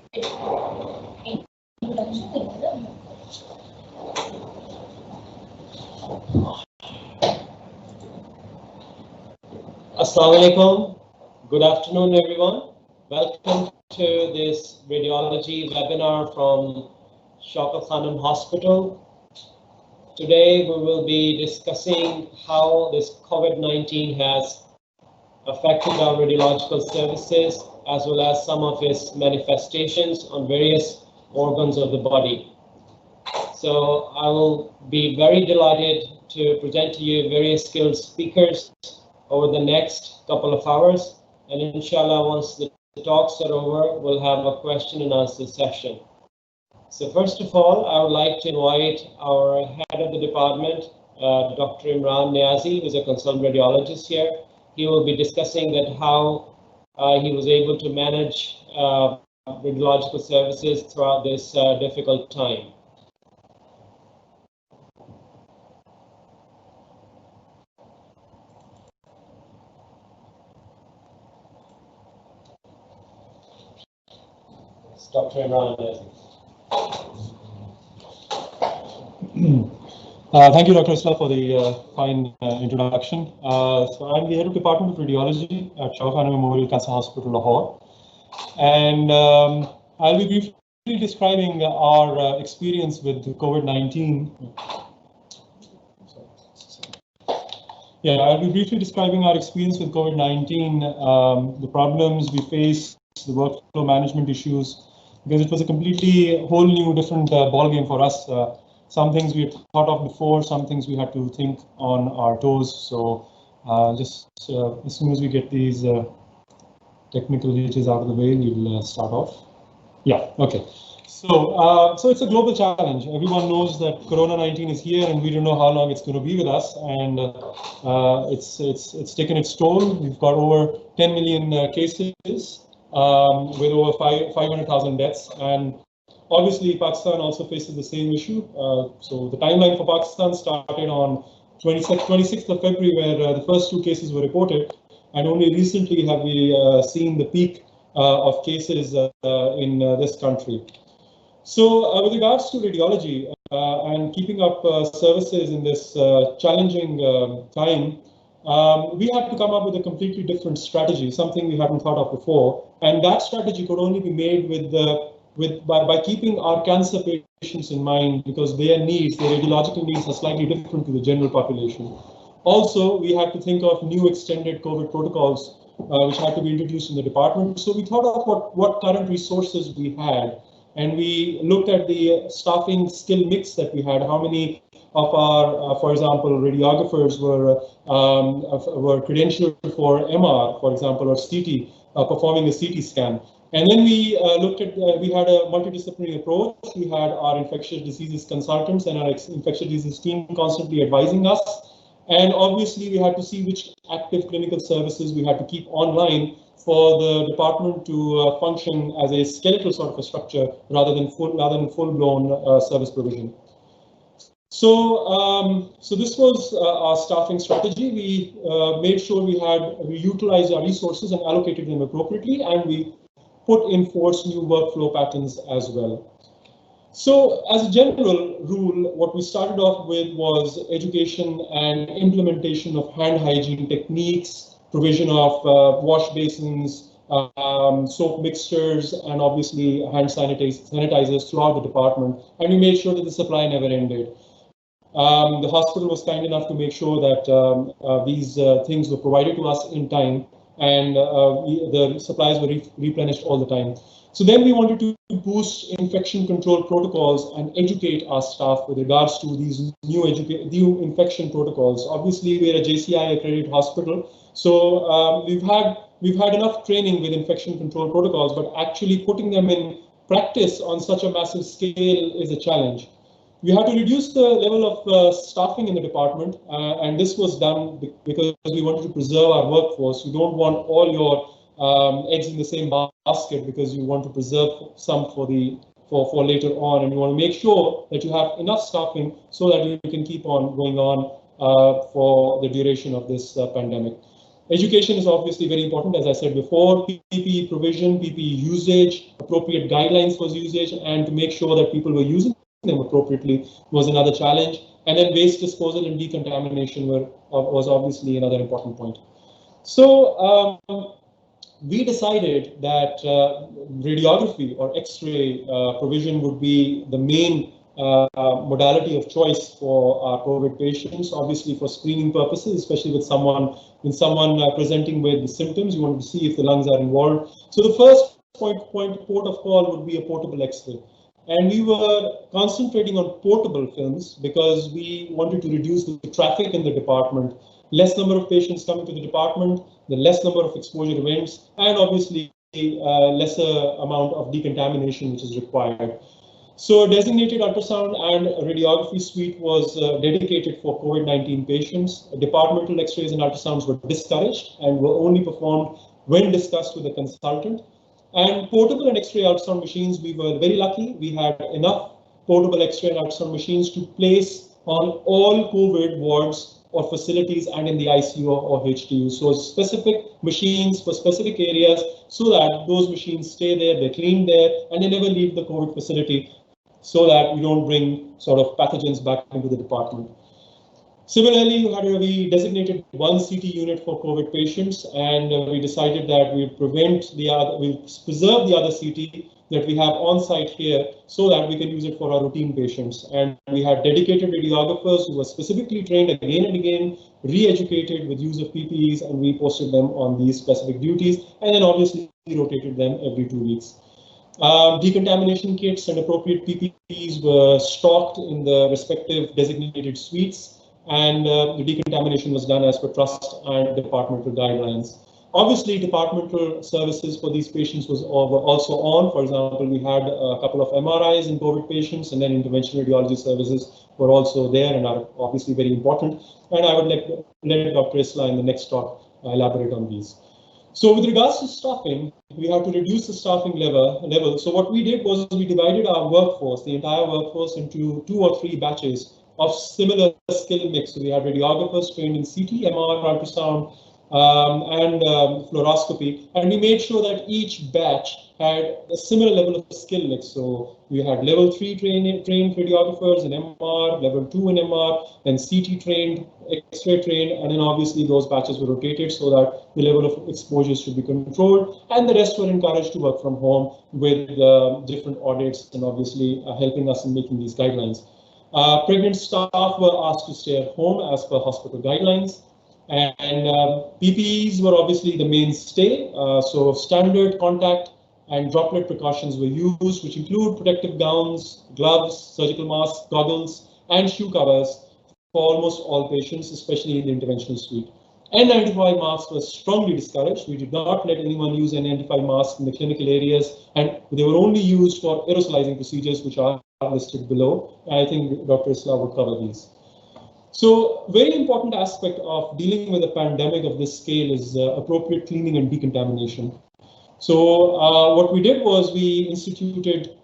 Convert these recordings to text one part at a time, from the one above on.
Assalamu alaikum. Good afternoon, everyone. Welcome to this radiology webinar from Shaukat Khanum Hospital. Today we will be discussing how this COVID-19 has affected our radiological services as well as some of its manifestations on various organs of the body. So I will be very delighted to present to you various skilled speakers over the next couple of hours, and inshallah, once the talks are over, we'll have a question and answer session. So first of all, I would like to invite our head of the department, Dr. Imran Niazi, who is a consultant radiologist here. He will be discussing that how he was able to manage radiological services throughout this difficult time. Dr. Imran Niazi. Thank you, Dr. Isla, for the fine introduction. So I'm the head of Department of Radiology at Shaukat Khanum Memorial Cancer Hospital, Lahore. And I'll be briefly describing our experience with COVID-19. I'll be briefly describing our experience with COVID-19, the problems we faced, the workflow management issues, because it was a completely whole new different ball game for us. Some things we had thought of before, some things we had to think on our toes. So just as soon as we get these technical hitches out of the way, we'll start off. Yeah, okay. So it's a global challenge. Everyone knows that Corona-19 is here, and we don't know how long it's going to be with us. And it's taken its toll. We've got over 10 million cases with over 500,000 deaths. And obviously, Pakistan also faces the same issue. So the timeline for Pakistan started on 26th of February, where the first 2 cases were reported. And only recently have we seen the peak of cases in this country. So with regards to radiology and keeping up services in this challenging time, we had to come up with a completely different strategy, something we hadn't thought of before. And that strategy could only be made by keeping our cancer patients in mind, because their needs, their radiological needs are slightly different to the general population. Also, we had to think of new extended COVID protocols, which had to be introduced in the department. So we thought of what current resources we had. And we looked at the staffing skill mix that we had, how many of our, for example, radiographers were credentialed for MR, for example, or CT, performing a CT scan. And then we looked at, we had a multidisciplinary approach. We had our infectious diseases consultants and our infectious diseases team constantly advising us. And obviously, we had to see which active clinical services we had to keep online for the department to function as a skeletal sort of a structure rather than full-blown service provision. So, so this was our staffing strategy. We made sure we utilized our resources and allocated them appropriately, and we put in force new workflow patterns as well. So as a general rule, what we started off with was education and implementation of hand hygiene techniques, provision of wash basins, soap mixtures, and obviously hand sanitizers throughout the department. And we made sure that the supply never ended. The hospital was kind enough to make sure that these things were provided to us in time, and the supplies were replenished all the time. So then we wanted to boost infection control protocols and educate our staff with regards to these new infection protocols. Obviously, we're a JCI accredited hospital, so we've had enough training with infection control protocols, but actually putting them in practice on such a massive scale is a challenge. We had to reduce the level of staffing in the department, and this was done because we wanted to preserve our workforce. You don't want all your eggs in the same basket, because you want to preserve some for later on, and you want to make sure that you have enough staffing so that you can keep on going on for the duration of this pandemic. Education is obviously very important, as I said before. PPE provision, PPE usage, appropriate guidelines for usage, and to make sure that people were using them appropriately was another challenge. And then waste disposal and decontamination was obviously another important point. So we decided that radiography or X-ray provision would be the main modality of choice for our COVID patients, obviously for screening purposes, especially with someone presenting with the symptoms. You want to see if the lungs are involved. So the first port of call would be a portable X-ray. And we were concentrating on portable films because we wanted to reduce the traffic in the department. Less number of patients coming to the department, the less number of exposure events, and obviously lesser amount of decontamination which is required. So a designated ultrasound and radiography suite was dedicated for COVID-19 patients. Departmental X-rays and ultrasounds were discouraged and were only performed when discussed with a consultant. And portable and X-ray ultrasound machines, we were very lucky. We had enough portable X-ray and ultrasound machines to place on all COVID wards or facilities and in the ICU or HDU. So specific machines for specific areas so that those machines stay there, they're cleaned there, and they never leave the COVID facility so that you don't bring sort of pathogens back into the department. Similarly, we designated one CT unit for COVID patients, and we decided that we preserve the other CT that we have on site here so that we can use it for our routine patients. And we had dedicated radiographers who were specifically trained again and again, re-educated with use of PPEs, and we posted them on these specific duties, and then obviously rotated them every 2 weeks. Decontamination kits and appropriate PPEs were stocked in the respective designated suites, and the decontamination was done as per trust and departmental guidelines. Obviously, departmental services for these patients were also on. For example, we had a couple of MRIs in COVID patients, and then interventional radiology services were also there and are obviously very important. And I would let Dr. Isla in the next talk elaborate on these. So with regards to staffing, we have to reduce the staffing level. So what we did was we divided our workforce, the entire workforce, into 2 or 3 batches of similar skill mix. So we had radiographers trained in CT, MR, ultrasound, and fluoroscopy, and we made sure that each batch had a similar level of skill mix. So we had level 3 trained radiographers in MR, level 2 in MR, then CT trained, X-ray trained, and then obviously those batches were rotated so that the level of exposures should be controlled, and the rest were encouraged to work from home with different audits and obviously helping us in making these guidelines. Pregnant staff were asked to stay at home as per hospital guidelines. And PPEs were obviously the mainstay. So standard contact and droplet precautions were used, which include protective gowns, gloves, surgical masks, goggles, and shoe covers for almost all patients, especially in the interventional suite. N95 masks were strongly discouraged. We did not let anyone use N95 masks in the clinical areas, and they were only used for aerosolizing procedures, which are listed below. I think Dr. Isla will cover these. So very important aspect of dealing with a pandemic of this scale is appropriate cleaning and decontamination. So what we did was we instituted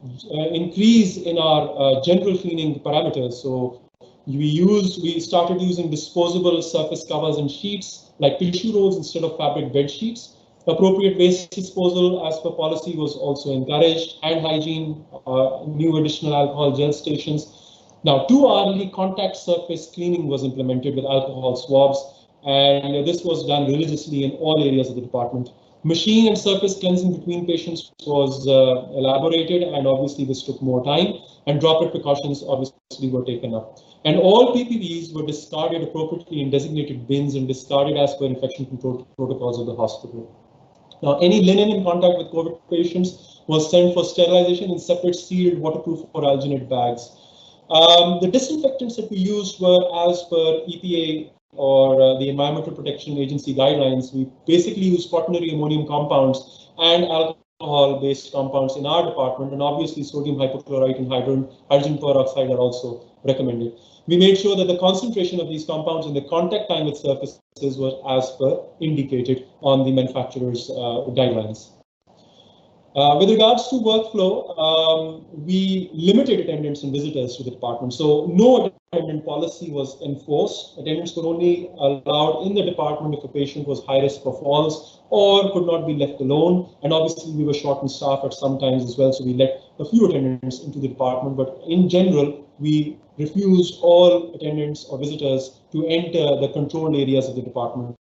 increase in our general cleaning parameters. So we started using disposable surface covers and sheets like tissue rolls instead of fabric bed sheets. Appropriate waste disposal as per policy was also encouraged. Hand hygiene, new additional alcohol gel stations. Now, 2-hourly contact surface cleaning was implemented with alcohol swabs, and this was done religiously in all areas of the department. Machine and surface cleansing between patients was elaborated, and obviously this took more time, and droplet precautions obviously were taken up. And all PPEs were discarded appropriately in designated bins and discarded as per infection control protocols of the hospital. Now, any linen in contact with COVID patients was sent for sterilization in separate sealed waterproof or alginate bags. The disinfectants that we used were as per EPA or the Environmental Protection Agency guidelines. We basically used quaternary ammonium compounds and alcohol-based compounds in our department, and obviously sodium hypochlorite and hydrogen peroxide are also recommended. We made sure that the concentration of these compounds and the contact time with surfaces was as per indicated on the manufacturer's guidelines. With regards to workflow, we limited attendance and visitors to the department. So no attendant policy was enforced. Attendants were only allowed in the department if a patient was high risk for falls or could not be left alone. And obviously we were short in staff at some times as well, so we let a few attendants into the department. But in general, we refused all attendants or visitors to enter the controlled areas of the department.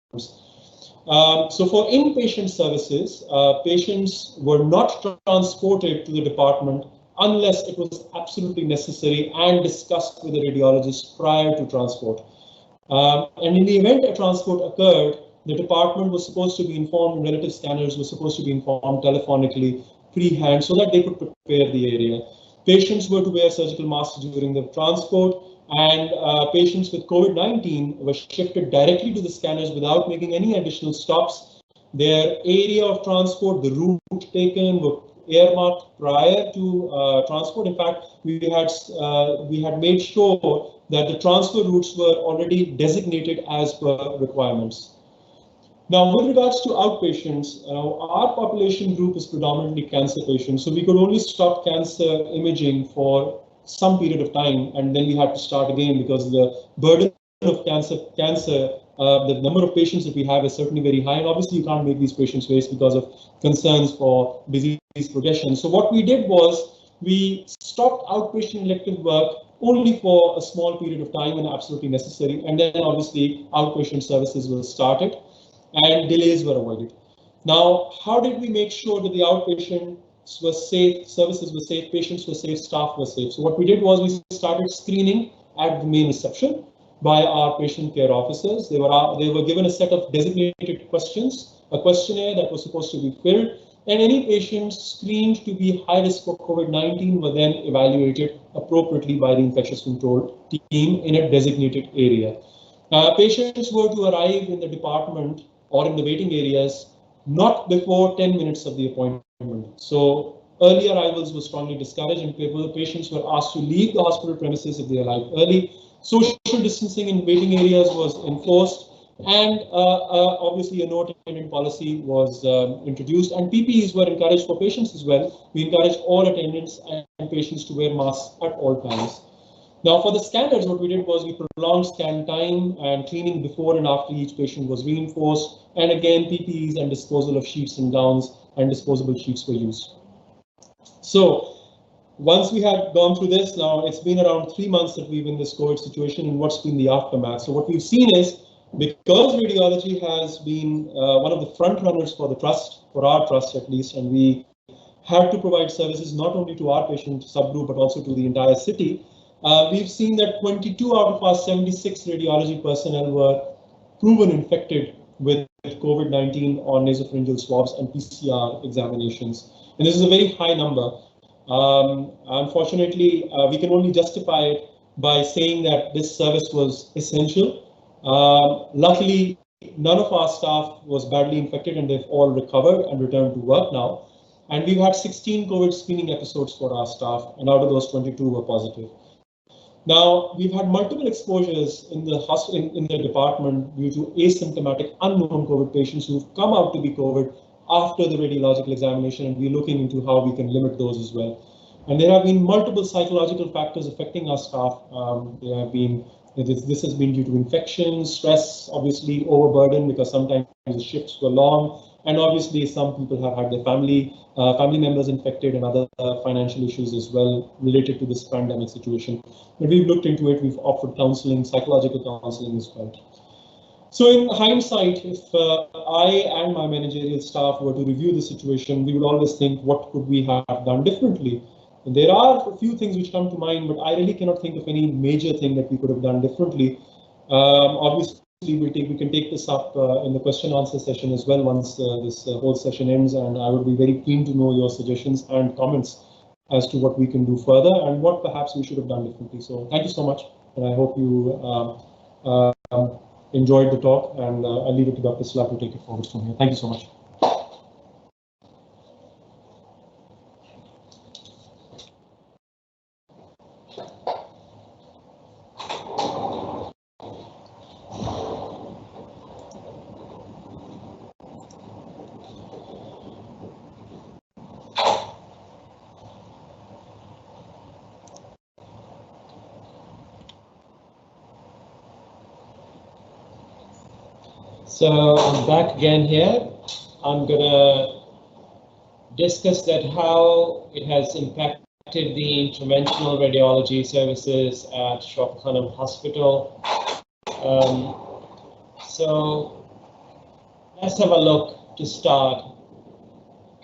So for inpatient services, patients were not transported to the department unless it was absolutely necessary and discussed with the radiologist prior to transport. And in the event a transport occurred, the department was supposed to be informed, relative scanners were supposed to be informed telephonically pre-hand so that they could prepare the area. Patients were to wear surgical masks during the transport, and patients with COVID-19 were shifted directly to the scanners without making any additional stops. Their area of transport, the route taken, were earmarked prior to transport. In fact, we had made sure that the transfer routes were already designated as per requirements. Now, with regards to outpatients, our population group is predominantly cancer patients, so we could only stop cancer imaging for some period of time, and then we had to start again because the burden of cancer, the number of patients that we have is certainly very high, and obviously you can't make these patients waste because of concerns for disease progression. So what we did was we stopped outpatient elective work only for a small period of time when absolutely necessary, and then obviously outpatient services were started and delays were avoided. Now, how did we make sure that the outpatients were safe, services were safe, patients were safe, staff were safe? So what we did was we started screening at the main reception by our patient care officers. They were given a set of designated questions, a questionnaire that was supposed to be filled, and any patients screened to be high risk for COVID-19 were then evaluated appropriately by the infectious control team in a designated area. Patients were to arrive in the department or in the waiting areas not before 10 minutes of the appointment. So early arrivals were strongly discouraged, and patients were asked to leave the hospital premises if they arrived early. Social distancing in waiting areas was enforced, and obviously a no attendant policy was introduced, and PPEs were encouraged for patients as well. We encouraged all attendants and patients to wear masks at all times. Now, for the scanners, what we did was we prolonged scan time, and cleaning before and after each patient was reinforced. And again, PPEs and disposal of sheets and gowns and disposable sheets were used. So once we had gone through this, now it's been around 3 months that we've been in this COVID situation, and what's been the aftermath. So what we've seen is, because radiology has been one of the front runners for the trust, for our trust at least, and we had to provide services not only to our patient subgroup, but also to the entire city. We've seen that 22 out of our 76 radiology personnel were proven infected with COVID-19 on nasopharyngeal swabs and PCR examinations. And this is a very high number. Unfortunately, we can only justify it by saying that this service was essential. Luckily, none of our staff was badly infected, and they've all recovered and returned to work now. And we've had 16 COVID screening episodes for our staff, and out of those, 22 were positive. Now, we've had multiple exposures in the hospital, in the department, due to asymptomatic unknown COVID patients who've come out to be COVID after the radiological examination, and we're looking into how we can limit those as well. And there have been multiple psychological factors affecting our staff. This has been due to infection, stress, obviously overburden, because sometimes the shifts were long, and obviously some people have had their family members infected, and other financial issues as well related to this pandemic situation. But we've looked into it. We've offered counseling, psychological counseling as well. So in hindsight, if I and my managerial staff were to review the situation, we would always think, what could we have done differently? And there are a few things which come to mind, but I really cannot think of any major thing that we could have done differently. Obviously, we can take this up in the question answer session as well once this whole session ends, and I would be very keen to know your suggestions and comments as to what we can do further and what perhaps we should have done differently. So thank you so much, and I hope you enjoyed the talk, and I'll leave it to Dr. Slab to take it forward from here. Thank you so much. So I'm back again here. I'm gonna discuss that how it has impacted the interventional radiology services at Shaukat Khanum Hospital. So let's have a look to start.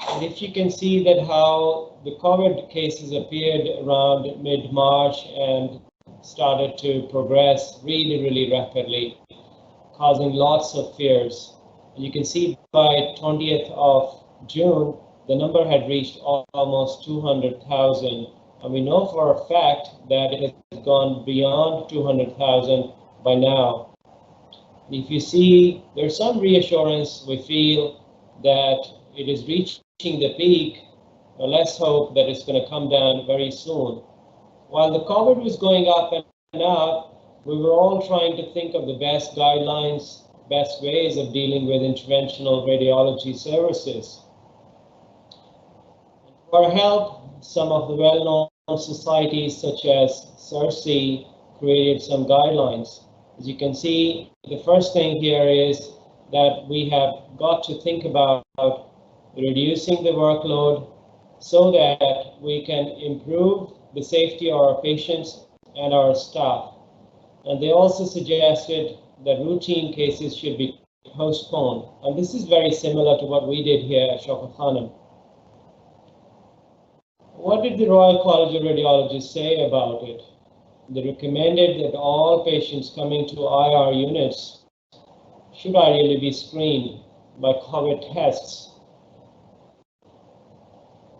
And if you can see that how the COVID cases appeared around mid-March and started to progress really rapidly, causing lots of fears. And you can see by 20th of June, the number had reached almost 200,000. And we know for a fact that it has gone beyond 200,000 by now. If you see, there's some reassurance. We feel that it is reaching the peak. Well, let's hope that it's going to come down very soon. While the COVID was going up and up, we were all trying to think of the best guidelines, best ways of dealing with interventional radiology services. For help, some of the well-known societies such as CERSI created some guidelines. As you can see, the first thing here is that we have got to think about reducing the workload so that we can improve the safety of our patients and our staff. And they also suggested that routine cases should be postponed. And this is very similar to what we did here at Shaukat Khanum. What did the Royal College of Radiologists say about it? They recommended that all patients coming to IR units should ideally be screened by COVID tests.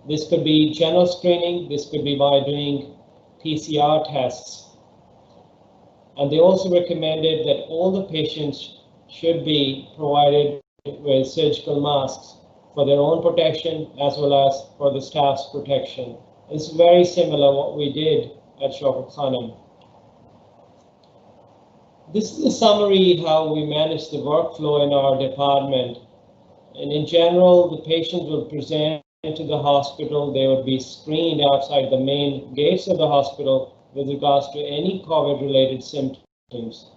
This could be general screening, this could be by doing PCR tests. And they also recommended that all the patients should be provided with surgical masks for their own protection as well as for the staff's protection. It's very similar what we did at Shaukat Khanum. This is a summary how we manage the workflow in our department. And in general, the patient will present to the hospital. They would be screened outside the main gates of the hospital with regards to any COVID-related symptoms.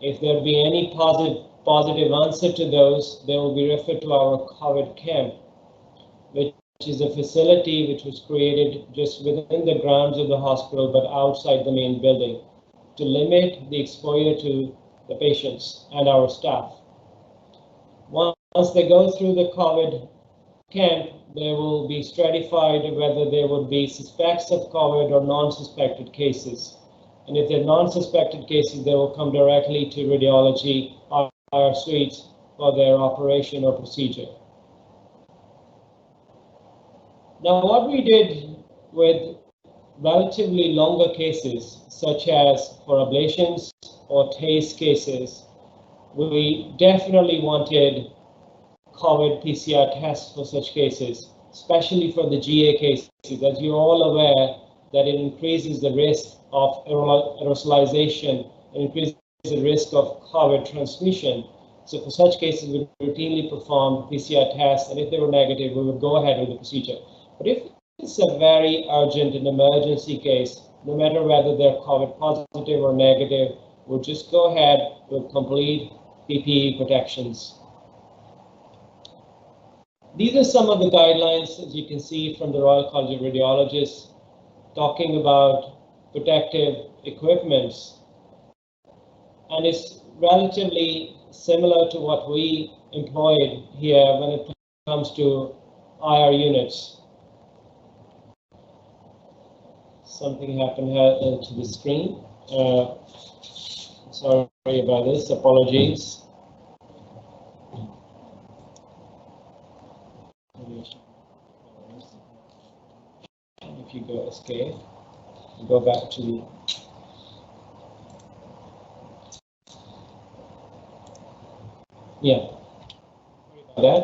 If there be any positive answer to those, they will be referred to our COVID camp, which is a facility which was created just within the grounds of the hospital, but outside the main building, to limit the exposure to the patients and our staff. Once they go through the COVID camp, they will be stratified whether there would be suspects of COVID or non-suspected cases. And if they're non-suspected cases, they will come directly to radiology IR suites for their operation or procedure. Now, what we did with relatively longer cases, such as for ablations or TACE cases, we definitely wanted COVID PCR tests for such cases, especially for the GA cases. As you're all aware, that it increases the risk of aerosolization, and increases the risk of COVID transmission. So for such cases, we routinely perform PCR tests, and if they were negative, we would go ahead with the procedure. But if it's a very urgent and emergency case, no matter whether they're COVID positive or negative, we'll just go ahead with complete PPE protections. These are some of the guidelines, as you can see, from the Royal College of Radiologists, talking about protective equipments. And it's relatively similar to what we employed here when it comes to IR units. Something happened here to the screen. Sorry about this, apologies. If you go escape, go back to sorry about that.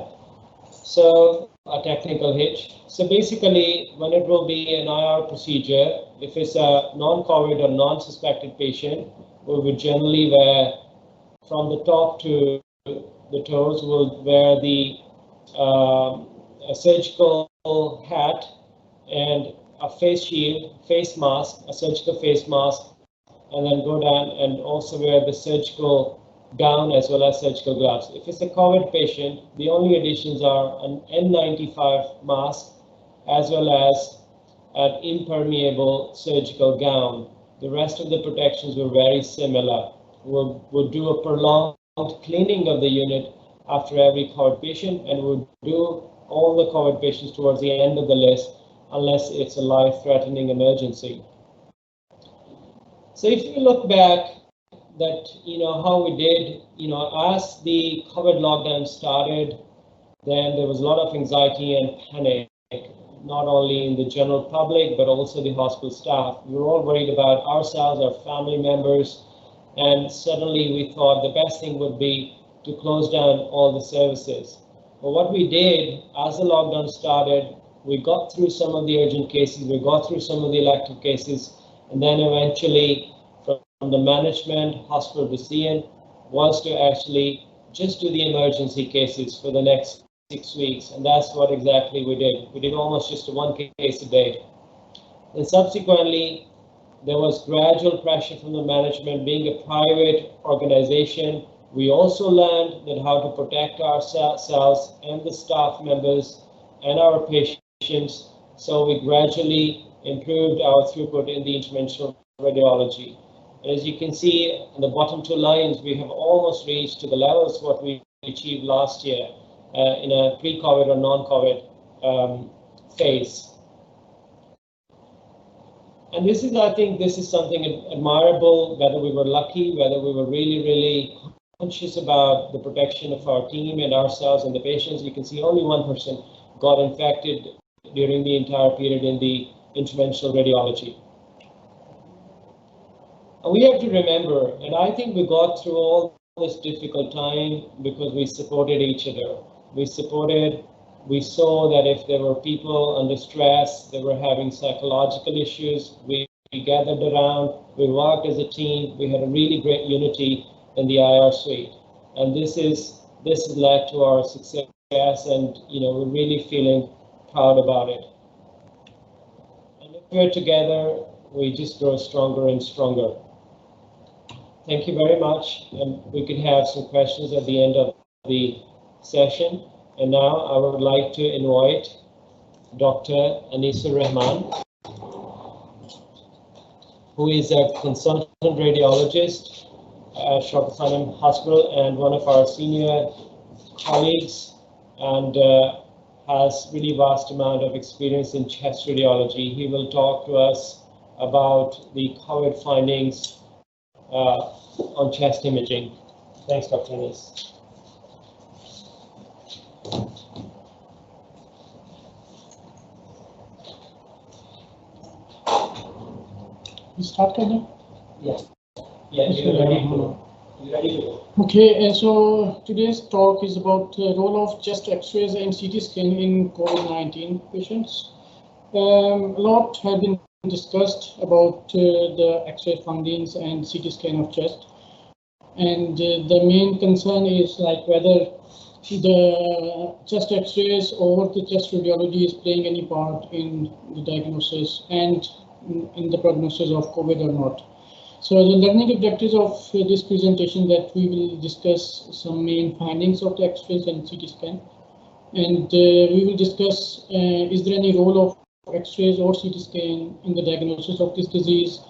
So a technical hitch. So basically, when it will be an IR procedure, if it's a non-COVID or non-suspected patient, we would generally wear, from the top to the toes, we'll wear the a surgical hat and a face shield, face mask, a surgical face mask, and then go down and also wear the surgical gown as well as surgical gloves. If it's a COVID patient, the only additions are an N95 mask as well as an impermeable surgical gown. The rest of the protections were very similar. We'll do a prolonged cleaning of the unit after every COVID patient, and we'll do all the COVID patients towards the end of the list unless it's a life-threatening emergency. So if you look back that, how we did, as the COVID lockdown started, then there was a lot of anxiety and panic, not only in the general public, but also the hospital staff. We were all worried about ourselves, our family members, and suddenly we thought the best thing would be to close down all the services. But what we did, as the lockdown started, we got through some of the urgent cases, we got through some of the elective cases, and then eventually from the management, hospital decision was to actually just do the emergency cases for the next 6 weeks, and that's what exactly we did. We did almost just one case a day. And subsequently, there was gradual pressure from the management. Being a private organization, we also learned that how to protect ourselves and the staff members and our patients. So we gradually improved our throughput in the interventional radiology. And as you can see in the bottom two lines, we have almost reached to the levels what we achieved last year in a pre-COVID or non-COVID phase. And this is, I think, this is something admirable, whether we were lucky, whether we were really, really conscious about the protection of our team and ourselves and the patients. You can see only one person got infected during the entire period in the interventional radiology. And we have to remember, and I think we got through all this difficult time because we supported each other. We saw that if there were people under stress, they were having psychological issues, we gathered around, we worked as a team, we had a really great unity in the IR suite. And this has led to our success, and we're really feeling proud about it. And if we're together, we just grow stronger and stronger. Thank you very much, and we can have some questions at the end of the session. And now I would like to invite Dr. Anisur Rahman, who is a consultant radiologist at Shaukat Khanum Hospital and one of our senior colleagues, and has really vast amount of experience in chest radiology. He will talk to us about the COVID findings on chest imaging. Thanks, Dr. Anis. You start, Kaja? Yes. Yeah, you're ready to go. You're ready to go. Okay, so today's talk is about the role of chest X-rays and CT scan in COVID-19 patients. A lot have been discussed about the X-ray findings and CT scan of chest, and the main concern is like whether the chest X-rays or the chest radiology is playing any part in the diagnosis and in the prognosis of COVID or not. So the learning objectives of this presentation that we will discuss some main findings of the X-rays and CT scan, and we will discuss is there any role of X-rays or CT scan in the diagnosis of this disease.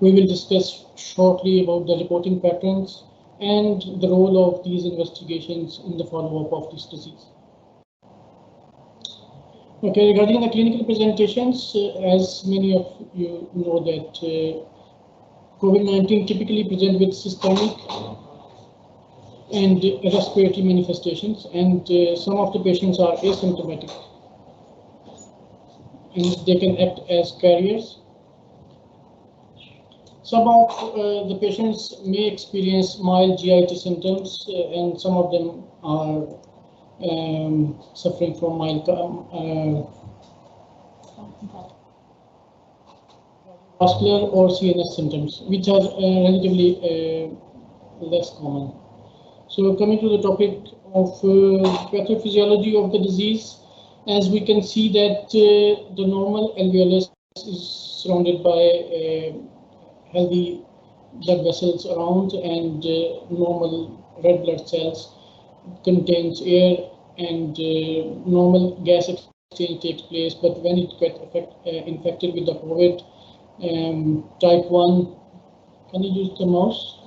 We will discuss shortly about the reporting patterns and the role of these investigations in the follow-up of this disease. Okay, regarding the clinical presentations, as many of you know that COVID-19 typically present with systemic and respiratory manifestations, and some of the patients are asymptomatic, and they can act as carriers. Some of the patients may experience mild GIT symptoms, and some of them are suffering from mild vascular or CNS symptoms, which are relatively less common. So coming to the topic of pathophysiology of the disease, as we can see that the normal alveolus is surrounded by healthy blood vessels around, and normal red blood cells, contains air, and normal gas exchange takes place. But when it gets infected with the COVID type 1, can you use the mouse?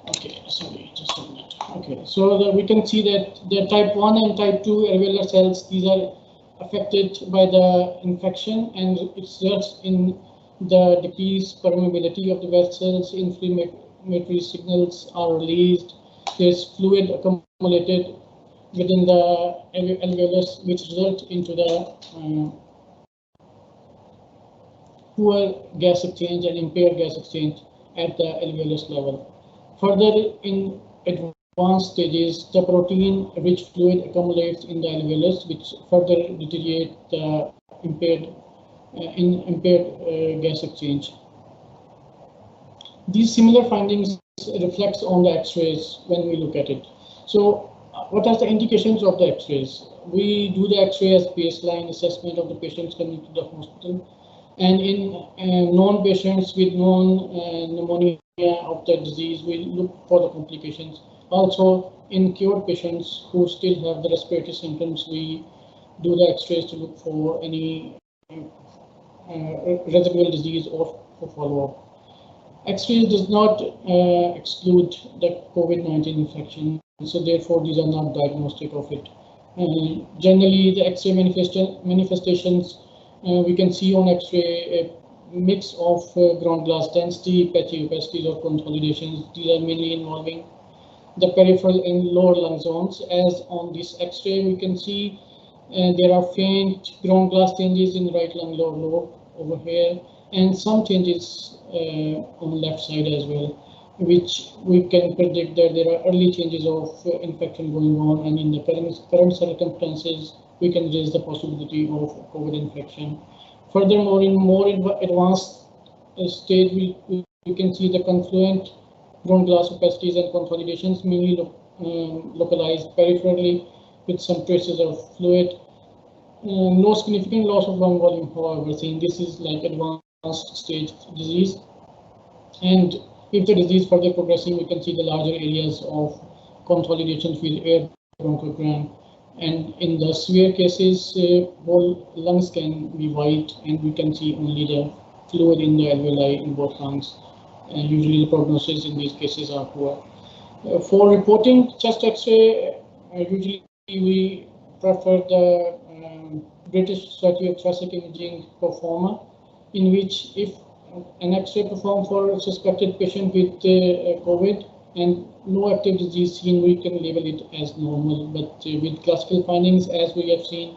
Okay, sorry, just a minute. Okay, so we can see that the type 1 and type 2 alveolar cells, these are affected by the infection, and it results in the decreased permeability of the vessels. Inflammatory signals are released. There's fluid accumulated within the alveolus, which result into the poor gas exchange and impaired gas exchange at the alveolus level. Further, in advanced stages, the protein-rich fluid accumulates in the alveolus, which further deteriorate the impaired gas exchange. These similar findings reflects on the X-rays when we look at it. So, what are the indications of the X-rays? We do the X-ray as baseline assessment of the patients coming to the hospital, and in known patients with known pneumonia of the disease, we look for the complications. Also, in cured patients who still have the respiratory symptoms, we do the X-rays to look for any residual disease or for follow-up. X-ray does not exclude the COVID-19 infection, so therefore these are not diagnostic of it. Generally, the X-ray manifestations we can see on X-ray a mix of ground glass density, patchy opacities, or consolidations. These are mainly involving the peripheral and lower lung zones. As on this X-ray, we can see there are faint ground glass changes in right lung lower lobe over here, and some changes on the left side as well, which we can predict that there are early changes of infection going on, and in the current circumstances, we can raise the possibility of COVID infection. Furthermore, in more advanced stage, we can see the confluent ground glass opacities and consolidations, mainly localized peripherally with some traces of fluid. No significant loss of lung volume, however, saying this is like advanced stage disease. And if the disease further progressing, we can see the larger areas of consolidations with air bronchogram. And in the severe cases, whole lungs can be white, and we can see only the fluid in the alveoli in both lungs. And usually the prognosis in these cases are poor. For reporting chest X-ray, usually we prefer the British Society of Thoracic Imaging Performer, in which if an X-ray performed for a suspected patient with COVID and no active disease seen, we can label it as normal. But with classical findings, as we have seen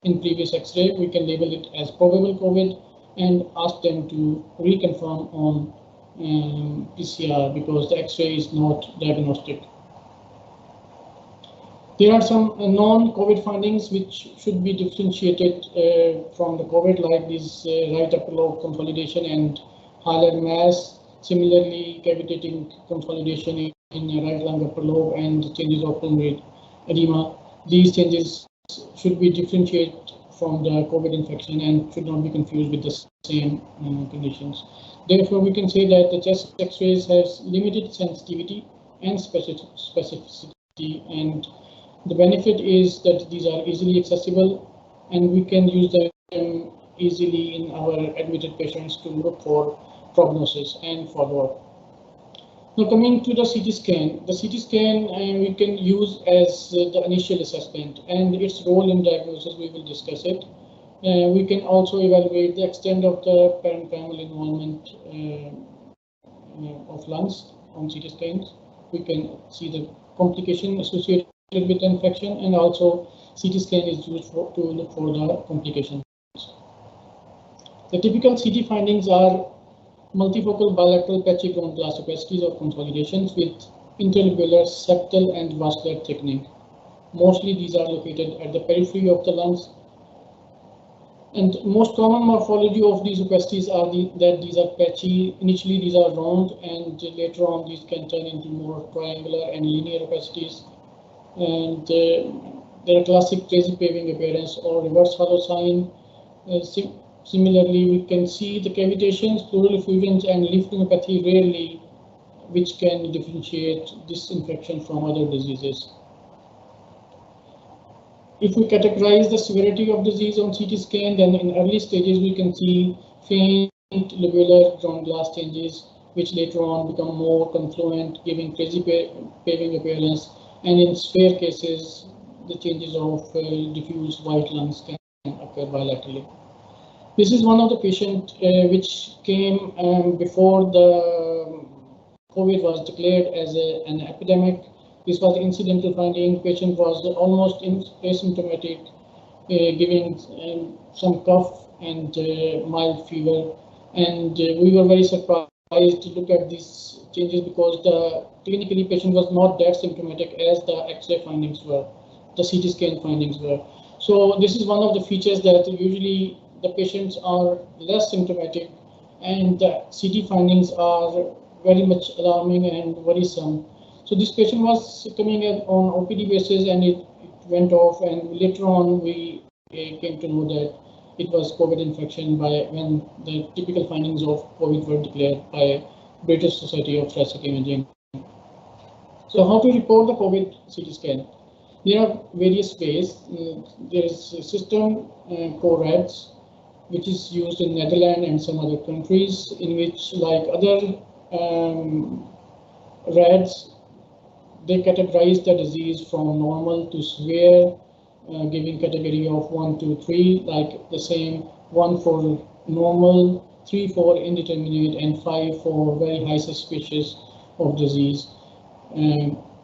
in previous X-ray, we can label it as probable COVID and ask them to reconfirm on PCR, because the X-ray is not diagnostic. There are some non-COVID findings which should be differentiated from the COVID, like this right upper lobe consolidation and hilar mass. Similarly, cavitating consolidation in the right lung upper lobe and changes of pulmonary edema. These changes should be differentiated from the COVID infection and should not be confused with the same conditions. Therefore, we can say that the chest X-rays has limited sensitivity and specificity, and the benefit is that these are easily accessible and we can use them easily in our admitted patients to look for prognosis and follow-up. Now, coming to the CT scan, the CT scan we can use as the initial assessment, and its role in diagnosis, we will discuss it. We can also evaluate the extent of the parenchymal involvement of lungs on CT scans. We can see the complication associated with the infection, and also CT scan is used to look for the complications. The typical CT findings are multifocal bilateral patchy ground glass opacities or consolidations with interalveolar septal and vascular thickening. Mostly these are located at the periphery of the lungs. And most common morphology of these opacities are that these are patchy. Initially these are round, and later on these can turn into more triangular and linear opacities. And there are classic crazy paving appearance or reverse hollow sign. Similarly, we can see the cavitations, pleural effusions, and lymphadenopathy rarely which can differentiate this infection from other diseases. If we categorize the severity of disease on CT scan, then in early stages we can see faint lobular ground glass changes, which later on become more confluent, giving crazy paving appearance, and in severe cases, the changes of diffuse white lungs can occur bilaterally. This is one of the patients which came before the COVID was declared as an epidemic. This was incidental finding. Patient was almost asymptomatic, giving some cough and mild fever. And we were very surprised to look at these changes because the clinically patient was not that symptomatic as the X-ray findings were, the CT scan findings were. So this is one of the features that usually the patients are less symptomatic and the CT findings are very much alarming and worrisome. So this patient was coming on OPD basis and it went off, and later on we came to know that it was COVID infection by when the typical findings of COVID were declared by British Society of Thoracic Imaging. So how to report the COVID CT scan? There are various ways. There is a system CORADS, which is used in Netherlands and some other countries, in which, like other RADs, they categorize the disease from normal to severe, giving category of 1, 2, 3, like the same 1 for normal, 3 for indeterminate, and 5 for very high suspicious of disease.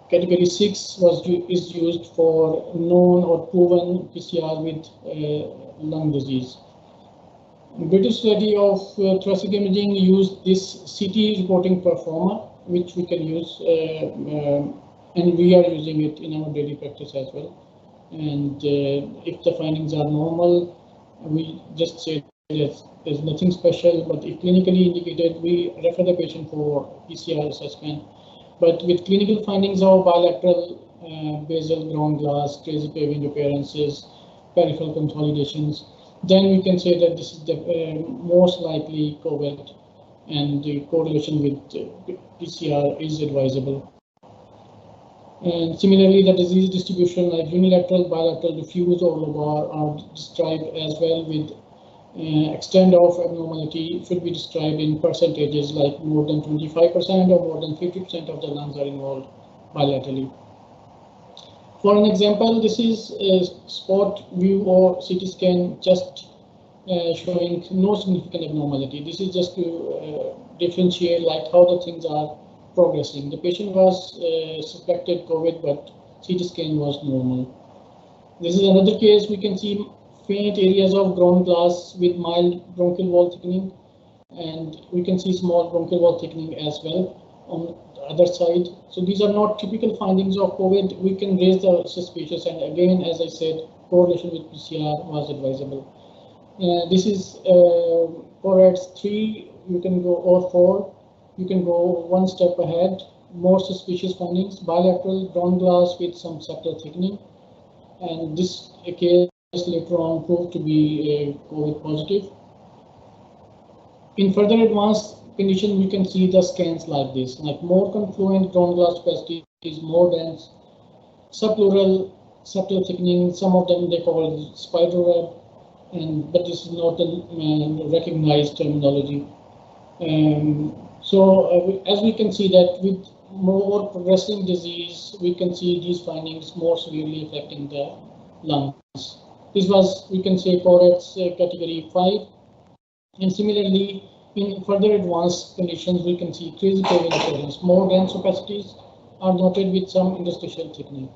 Category 6 is used for known or proven PCR with lung disease. British Society of Thoracic Imaging used this CT reporting performer, which we can use, and we are using it in our daily practice as well. And if the findings are normal, we just say there's nothing special, but if clinically indicated, we refer the patient for PCR assessment. But with clinical findings of bilateral basal ground glass, crazy paving appearances, peripheral consolidations, then we can say that this is the most likely COVID, and the correlation with PCR is advisable. And similarly, the disease distribution like unilateral, bilateral, diffuse, or lobar are described as well, with extent of abnormality should be described in percentages, like more than 25% or more than 50% of the lungs are involved bilaterally. For an example, this is a spot view or CT scan just showing no significant abnormality. This is just to differentiate like how the things are progressing. The patient was suspected COVID, but CT scan was normal. This is another case. We can see faint areas of ground glass with mild bronchial wall thickening, and we can see small bronchial wall thickening as well on the other side. So these are not typical findings of COVID. We can raise the suspicious, and again, as I said, correlation with PCR was advisable. This is CORADS 3, you can go, or 4, you can go one step ahead, more suspicious findings, bilateral ground glass with some septal thickening, and this case later on proved to be COVID positive. In further advanced condition, we can see the scans like this, like more confluent ground glass opacity is more dense, subpleural septal thickening, some of them they call it spider web, but this is not a recognized terminology. So as we can see that with more progressing disease, we can see these findings more severely affecting the lungs. This was, we can say, CORADS category 5. And similarly, in further advanced conditions, we can see crazy paving appearance. More dense opacities are noted with some interstitial thickening.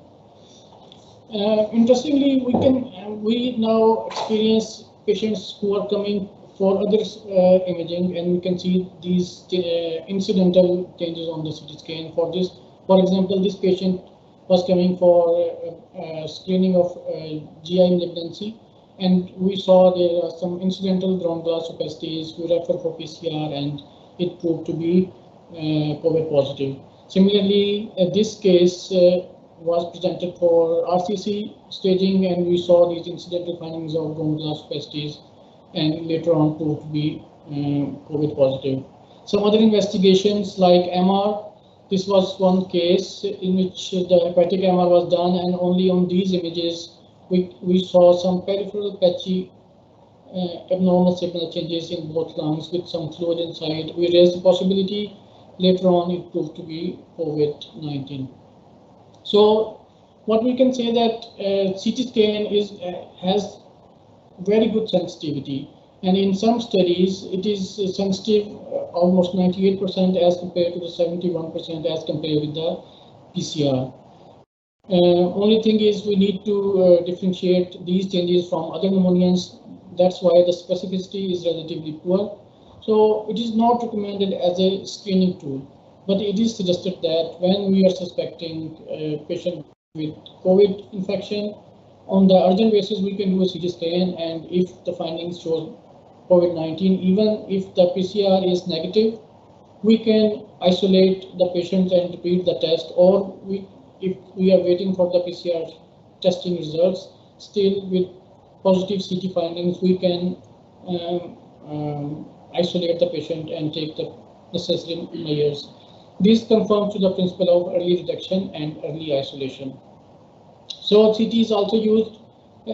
Interestingly, we now experience patients who are coming for other imaging, and we can see these incidental changes on the CT scan. For this, for example, this patient was coming for screening of GI malignancy, and we saw there are some incidental ground glass opacities. We refer for PCR, and it proved to be COVID positive. Similarly, this case was presented for RCC staging, and we saw these incidental findings of ground glass opacities, and later on proved to be COVID positive. Some other investigations like MR, This was one case in which the hepatic MR was done, and only on these images we saw some peripheral patchy abnormal signal changes in both lungs with some fluid inside. We raised the possibility. Later on, it proved to be COVID-19. So, what we can say that CT scan has very good sensitivity, and in some studies it is sensitive almost 98% as compared to the 71% as compared with the PCR. Only thing is we need to differentiate these changes from other pneumonias. That's why the specificity is relatively poor. So it is not recommended as a screening tool, but it is suggested that when we are suspecting a patient with COVID infection, on the urgent basis, we can do a CT scan, and if the findings show COVID-19, even if the PCR is negative, we can isolate the patient and repeat the test, or if we are waiting for the PCR testing results, still with positive CT findings, we can isolate the patient and take the necessary measures. This conforms to the principle of early detection and early isolation. So CT is also used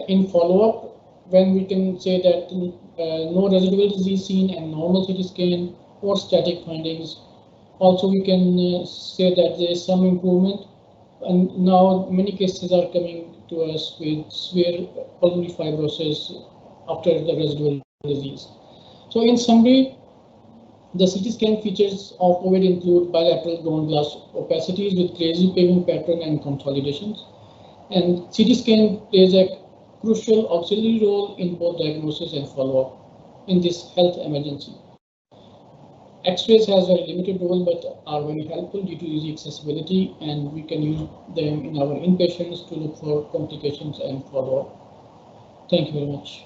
in follow-up when we can say that no residual disease seen and normal CT scan or static findings. Also, we can say that there is some improvement, and now many cases are coming to us with severe pulmonary fibrosis after the residual disease. So in summary, the CT scan features of COVID include bilateral ground glass opacities with crazy paving pattern and consolidations. And CT scan plays a crucial auxiliary role in both diagnosis and follow-up in this health emergency. X-rays has a limited role but are very helpful due to easy accessibility, and we can use them in our inpatients to look for complications and follow-up. Thank you very much.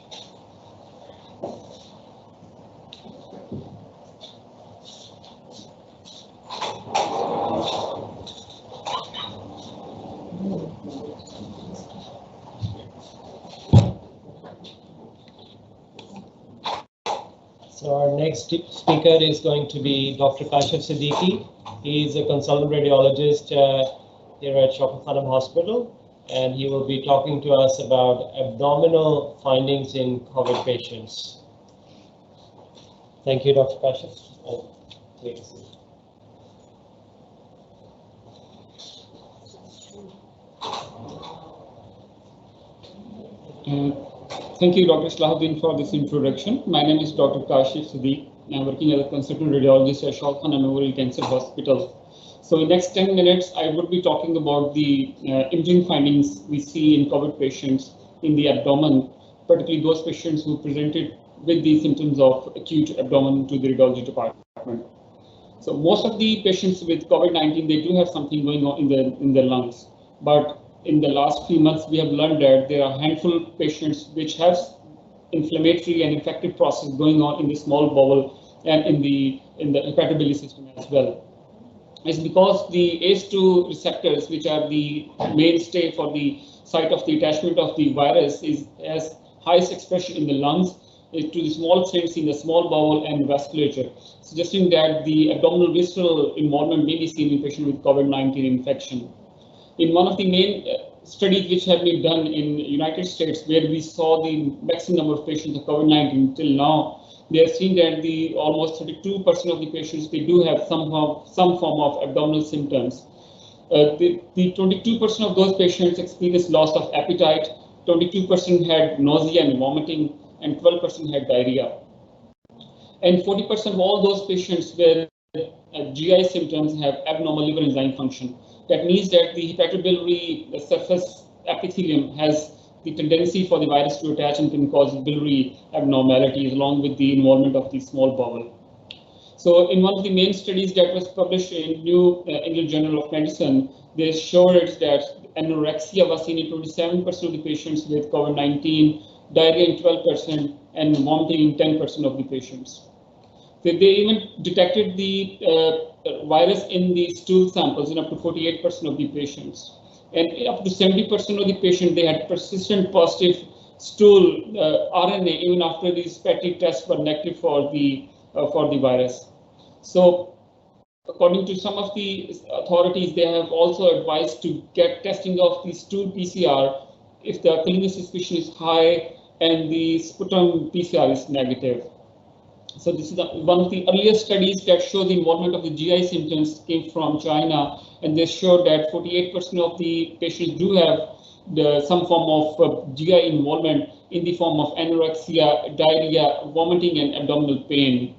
So our next speaker is going to be Dr. Kashif Siddiqui. He is a consultant radiologist here at Shaukat Khanum Hospital, and he will be talking to us about abdominal findings in COVID patients. Thank you, Dr. Kashif. Take a seat. Thank you, Dr. Salahuddin, for this introduction. My name is Dr. Kashif Siddiqui. I'm working as a consultant radiologist at Shaukat Khanum Memorial Cancer Hospital. So in the next 10 minutes, I would be talking about the imaging findings we see in COVID patients in the abdomen, particularly those patients who presented with the symptoms of acute abdomen to the radiology department. So most of the patients with COVID-19, they do have something going on in their lungs, but in the last few months, we have learned that there are a handful of patients which have inflammatory and infective process going on in the small bowel and in the hepatobiliary system as well. It's because the ACE2 receptors, which are the mainstay for the site of the attachment of the virus, has highest expression in the lungs to the small cells in the small bowel and vasculature, suggesting that the abdominal visceral involvement may be seen in patients with COVID-19 infection. In one of the main studies which have been done in United States, where we saw the maximum number of patients with COVID-19 till now, they have seen that the almost 32% of the patients, they do have some form of abdominal symptoms. The 22% of those patients experienced loss of appetite, 22% had nausea and vomiting, and 12% had diarrhea. And 40% of all those patients with GI symptoms have abnormal liver enzyme function. That means that the hepatobiliary surface epithelium has the tendency for the virus to attach and can cause biliary abnormalities along with the involvement of the small bowel. So in one of the main studies that was published in New England Journal of Medicine, they showed that anorexia was seen in 27% of the patients with COVID-19, diarrhea in 12%, and vomiting in 10% of the patients. They even detected the virus in the stool samples in up to 48% of the patients. And up to 70% of the patients, they had persistent positive stool RNA even after these PET tests were negative for the virus. So according to some of the authorities, they have also advised to get testing of the stool PCR if the clinical suspicion is high and the sputum PCR is negative. So this is one of the earliest studies that show the involvement of the GI symptoms came from China, and they showed that 48% of the patients do have some form of GI involvement in the form of anorexia, diarrhea, vomiting, and abdominal pain.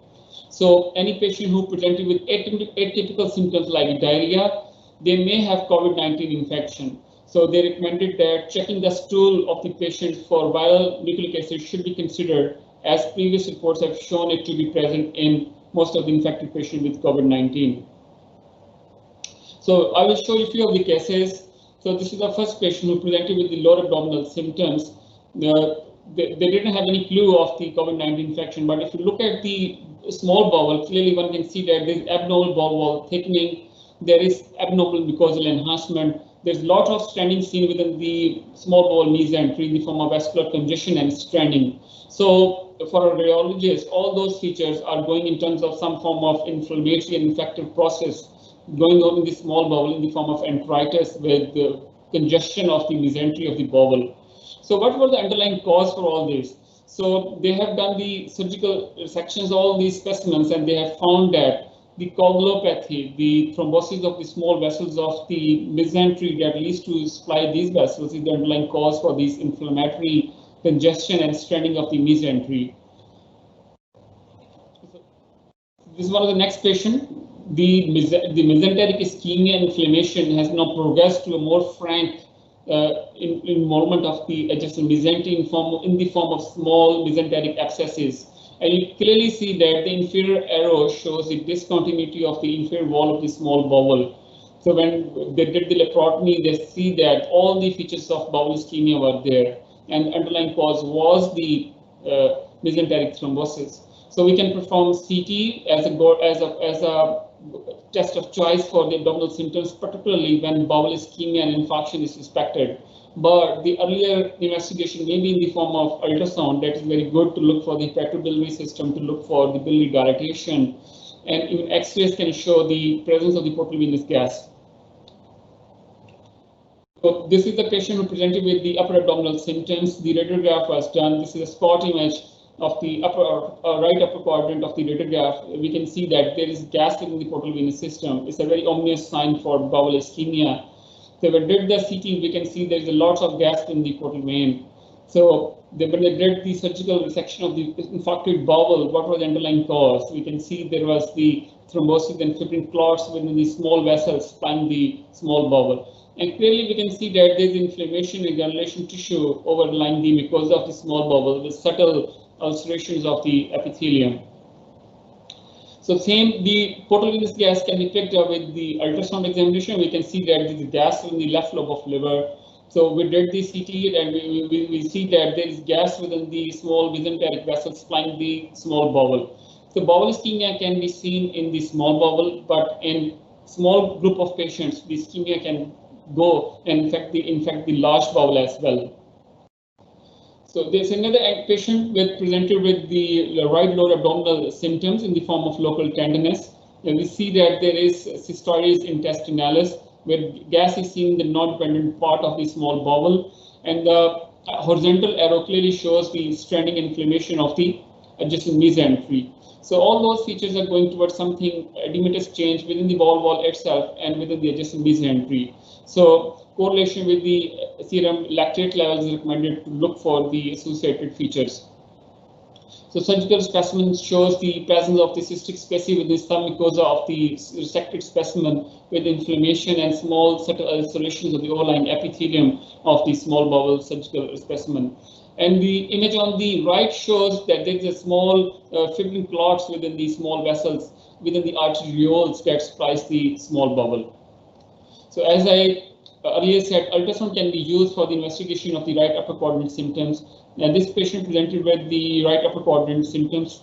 So any patient who presented with atypical symptoms like diarrhea, they may have COVID-19 infection. So they recommended that checking the stool of the patient for viral nucleic acid should be considered, as previous reports have shown it to be present in most of the infected patients with COVID-19. So I will show you a few of the cases. So this is the first patient who presented with the lower abdominal symptoms. They didn't have any clue of the COVID-19 infection, but if you look at the small bowel, clearly one can see that there is abnormal bowel wall thickening, there is abnormal mucosal enhancement, there's a lot of stranding seen within the small bowel mesentery in the form of vascular congestion and stranding. So for a radiologist, all those features are going in terms of some form of inflammatory and infective process going on in the small bowel in the form of enteritis with the congestion of the mesentery of the bowel. So what were the underlying cause for all this? So they have done the surgical resections of all these specimens, and they have found that the coagulopathy, the thrombosis of the small vessels of the mesentery that leads to supply these vessels, is the underlying cause for this inflammatory congestion and straining of the mesentery. This is one of the next patient. The mesenteric ischemia inflammation has now progressed to a more frank involvement of the adjacent mesentery in the form of small mesenteric abscesses. And you clearly see that the inferior arrow shows the discontinuity of the inferior wall of the small bowel. So when they did the laparotomy, they see that all the features of bowel ischemia were there, and underlying cause was the mesenteric thrombosis. So we can perform CT as a test of choice for the abdominal symptoms, particularly when bowel ischemia and infarction is suspected. But the earlier investigation may be in the form of ultrasound. That is very good to look for the hepatobiliary system, to look for the biliary dilatation, and even X-rays can show the presence of the portal venous gas. So this is the patient who presented with the upper abdominal symptoms. The radiograph was done. This is a spot image of the right upper quadrant of the radiograph. We can see that there is gas within the portal venous system. It's a very ominous sign for bowel ischemia. So when they did the CT, we can see there is a lot of gas in the portal vein. So when they did the surgical resection of the infarcted bowel, what was the underlying cause? We can see there was the thrombosis and fibrin clots within the small vessels supplying the small bowel. And clearly we can see that there is inflammation and granulation tissue overlying the mucosa of the small bowel with subtle ulcerations of the epithelium. So the portal venous gas can be picked up with the ultrasound examination. We can see that there is gas in the left lobe of liver. So we did the CT, and we see that there is gas within the small mesenteric vessels supplying the small bowel. So bowel ischemia can be seen in the small bowel, but in small group of patients, the ischemia can go and infect the large bowel as well. So there's another patient presented with the right lower abdominal symptoms in the form of local tenderness. And we see that there is cystoides intestinalis, where gas is seen in the non-dependent part of the small bowel, and the horizontal arrow clearly shows the stranding inflammation of the adjacent mesentery. So all those features are going towards something edematous change within the bowel wall itself and within the adjacent mesentery. So correlation with the serum lactate levels is recommended to look for the associated features. So surgical specimen shows the presence of the cystic species within some mucosa of the resected specimen with inflammation and small subtle ulcerations of the overlying epithelium of the small bowel surgical specimen. And the image on the right shows that there is a small fibrin clots within the small vessels within the arterioles that supplies the small bowel. So as I earlier said, ultrasound can be used for the investigation of the right upper quadrant symptoms. And this patient presented with the right upper quadrant symptoms.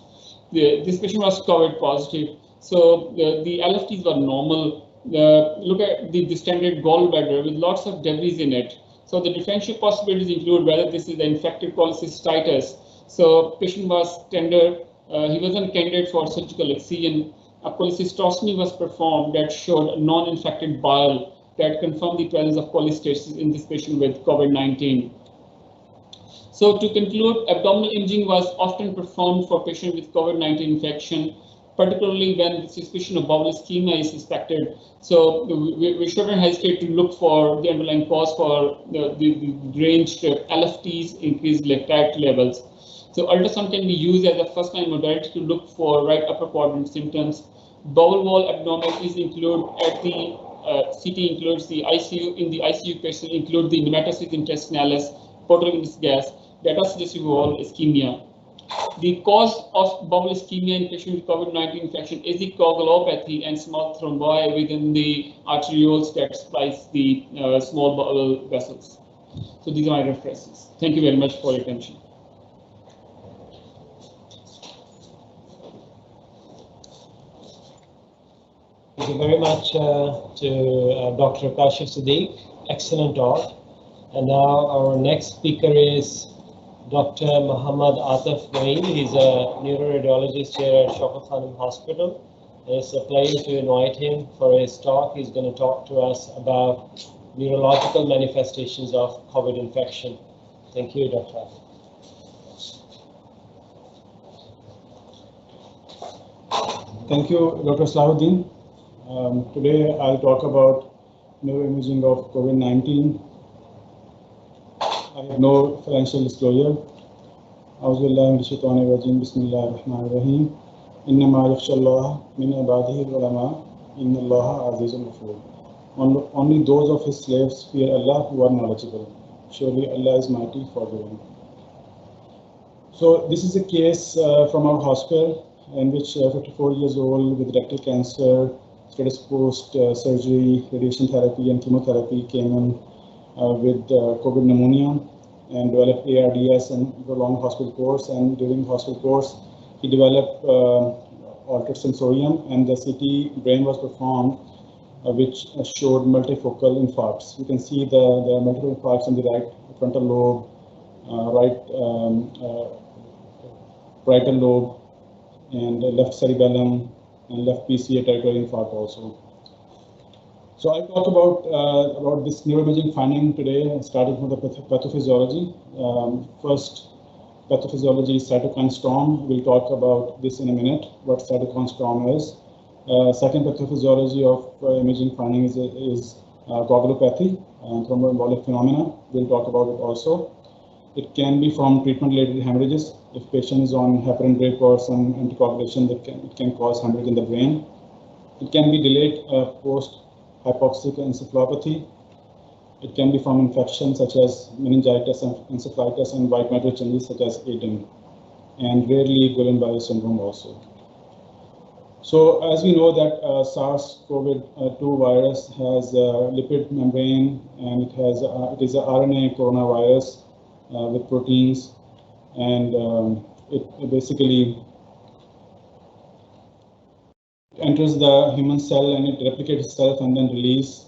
This patient was COVID positive. So the LFTs were normal. Look at the distended gallbladder with lots of debris in it. So the differential possibilities include whether this is the infected cholecystitis. So patient was tender. He wasn't candidate for surgical excision. a cholecystostomy was performed that showed a non-infected bile that confirmed the presence of cholestasis in this patient with COVID-19. So to conclude, abdominal imaging was often performed for patients with COVID-19 infection, particularly when the suspicion of bowel ischemia is suspected. So we shouldn't hesitate to look for the underlying cause for the deranged LFTs, increased lactate levels. So ultrasound can be used as a first-line modality to look for right upper quadrant symptoms. Bowel wall abnormalities include at the CT includes the ICU. In the ICU patient include the nematocyst intestinalis, portovenous gas. Data suggests bowel ischemia. The cause of bowel ischemia in patients with COVID-19 infection is the coagulopathy and small thrombi within the arterioles that supplies the small bowel vessels. So these are my references. Thank you very much for your attention. Thank you very much to Dr. Kashif Siddique. Excellent talk. And now our next speaker is Dr. Muhammad Atif Moeen. He's a neuroradiologist here at Shaukat Khanum Hospital. It's a pleasure to invite him for his talk. He's going to talk to us about neurological manifestations of COVID infection. Thank you, Dr. Atif. Thank you, Dr. Salahuddin. Today I'll talk about neuroimaging of COVID-19. I have no financial disclosure. Bismillahirrahmanirrahim. Innama yakhshallaha min ibadihi al-ulama. Inna Allaha azizun ghafur. Only those of his slaves fear Allah who are knowledgeable. Surely Allah is mighty, forgiving. So this is a case from our hospital in which 54 years old with rectal cancer, status post surgery, radiation therapy and chemotherapy came in with COVID pneumonia and developed ARDS and prolonged hospital course. And during the hospital course, he developed altered sensorium, and the CT brain was performed, which showed multifocal infarcts. You can see the multiple infarcts in the right frontal lobe, parietal lobe, and left cerebellum, and left PCA territory infarct also. So I'll talk about this neuroimaging finding today, starting from the pathophysiology. First, pathophysiology is cytokine storm. We'll talk about this in a minute, what cytokine storm is. Second pathophysiology of imaging finding is coagulopathy and thromboembolic phenomena. We'll talk about it also. It can be from treatment-related hemorrhages. If patient is on heparin drip or some anticoagulation, it can cause hemorrhage in the brain. It can be delayed post-hypoxic encephalopathy. It can be from infections such as meningitis, encephalitis, and white matter changes such as ADEM, and rarely Guillain-Barré syndrome also. So as we know that SARS-CoV-2 virus has a lipid membrane, and it is an RNA coronavirus with proteins, and it basically enters the human cell and it replicates itself and then release.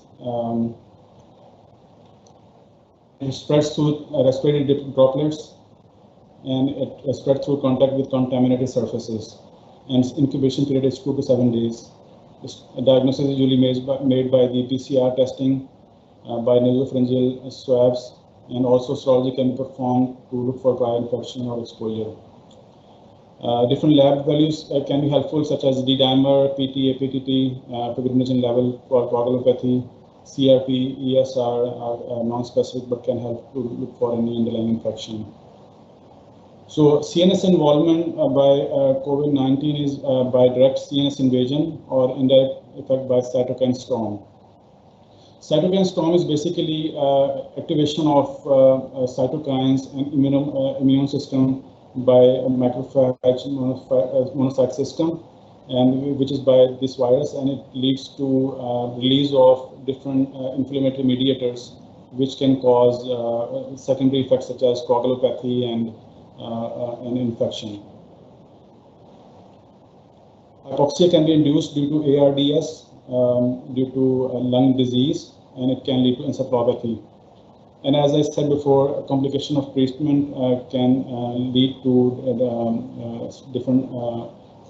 It spreads through respiratory droplets, and it spreads through contact with contaminated surfaces. And its incubation period is 2 to 7 days. A diagnosis is usually made by the PCR testing, by nasopharyngeal swabs, and also serology can be performed to look for prior infection or exposure. Different lab values can be helpful, such as D-dimer, PT, APTT, fibrinogen level for coagulopathy, CRP, ESR are non-specific but can help to look for any underlying infection. So CNS involvement by COVID-19 is by direct CNS invasion or indirect effect by cytokine storm. Cytokine storm is basically activation of cytokines and immune system by a macrophage monocyte system, and which is by this virus, and it leads to release of different inflammatory mediators, which can cause secondary effects such as coagulopathy and infection. Hypoxia can be induced due to ARDS, due to lung disease, and it can lead to encephalopathy. And as I said before, a complication of treatment can lead to different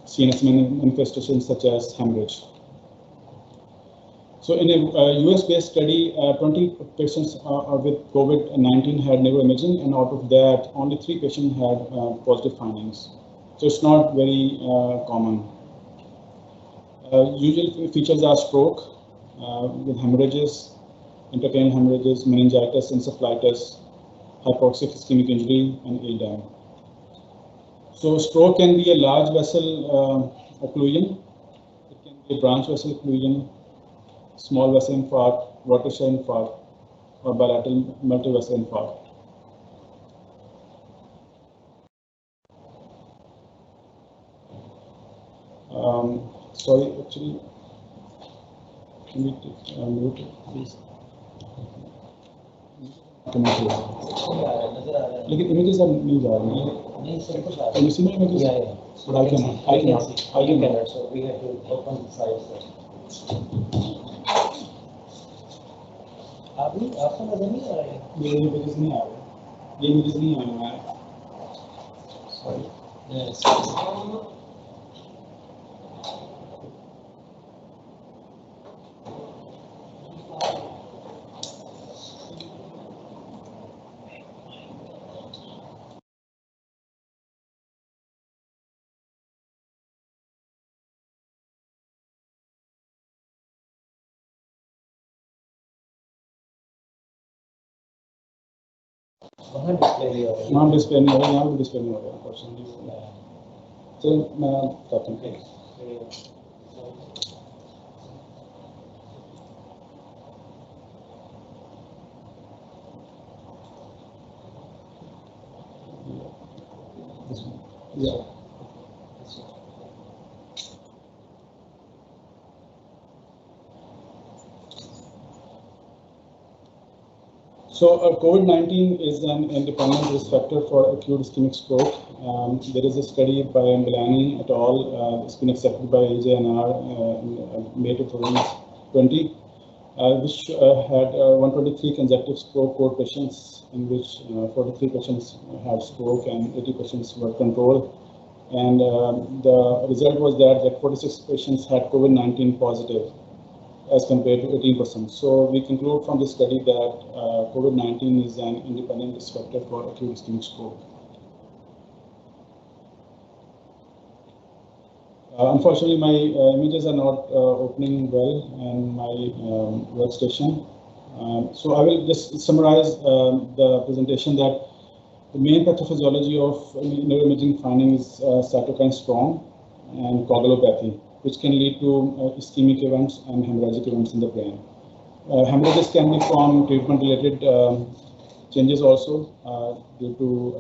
CNS manifestations such as hemorrhage. So in a US-based study, 20 patients with COVID-19 had neuroimaging, and out of that, only 3 patients had positive findings. So it's not very common. Usual features are stroke with hemorrhages, intracranial hemorrhages, meningitis, encephalitis, hypoxic ischemic injury, and ADAM. So stroke can be a large vessel occlusion, it can be a branch vessel occlusion, small vessel infarct, watershed infarct, or bilateral multivessel infarct. Sorry, actually, can we mute it, please? लेकिन images are नहीं जा रही हैं. Can you see my images? Yeah. But I cannot. So we have to open the sides first. आपको नजर नहीं आ रहा है? मेरे images नहीं आ रहे. ये images नहीं आने वाले. Sorry. Yes. वहाँ डिस्प्ले भी हो रहा है. वहाँ डिस्प्ले नहीं हो रहा, यहाँ भी डिस्प्ले नहीं हो रहा अनफॉर्चुनेटली. चलिए मैं बताता हूँ. Yeah. So COVID-19 is an independent risk factor for acute ischemic stroke. There is a study by Milani et al. It's been accepted by AJNR in May 2020, which had 123 consecutive stroke code patients, in which 43 patients had stroke and 80 patients were controlled. And the result was that 46 patients had COVID-19 positive, as compared to 18%. So we conclude from this study that COVID-19 is an independent risk factor for acute ischemic stroke. Unfortunately, my images are not opening well in my workstation. So I will just summarize the presentation that the main pathophysiology of neuroimaging finding is cytokine storm and coagulopathy, which can lead to ischemic events and hemorrhagic events in the brain. Hemorrhages can be from treatment-related changes also due to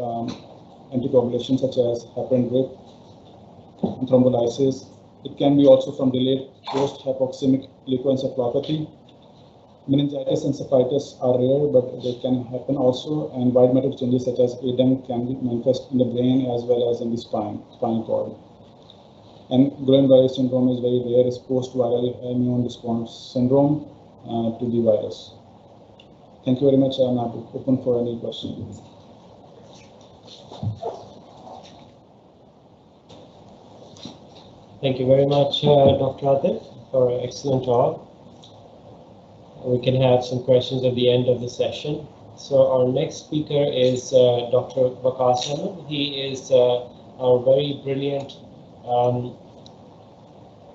anticoagulation such as heparin drip and thrombolysis. It can be also from delayed post-hypoxemic leukoencephalopathy. Meningitis and encephalitis are rare, but they can happen also, and wide matter changes such as ADEM can be manifest in the brain as well as in the spinal cord. And Guillain-Barré syndrome is very rare. It's post-viral immune response syndrome to the virus. Thank you very much. I'm open for any questions. Thank you very much, Dr. Atif, for an excellent talk. We can have some questions at the end of the session. So our next speaker is Dr. Waqas Ahmed. He is a very brilliant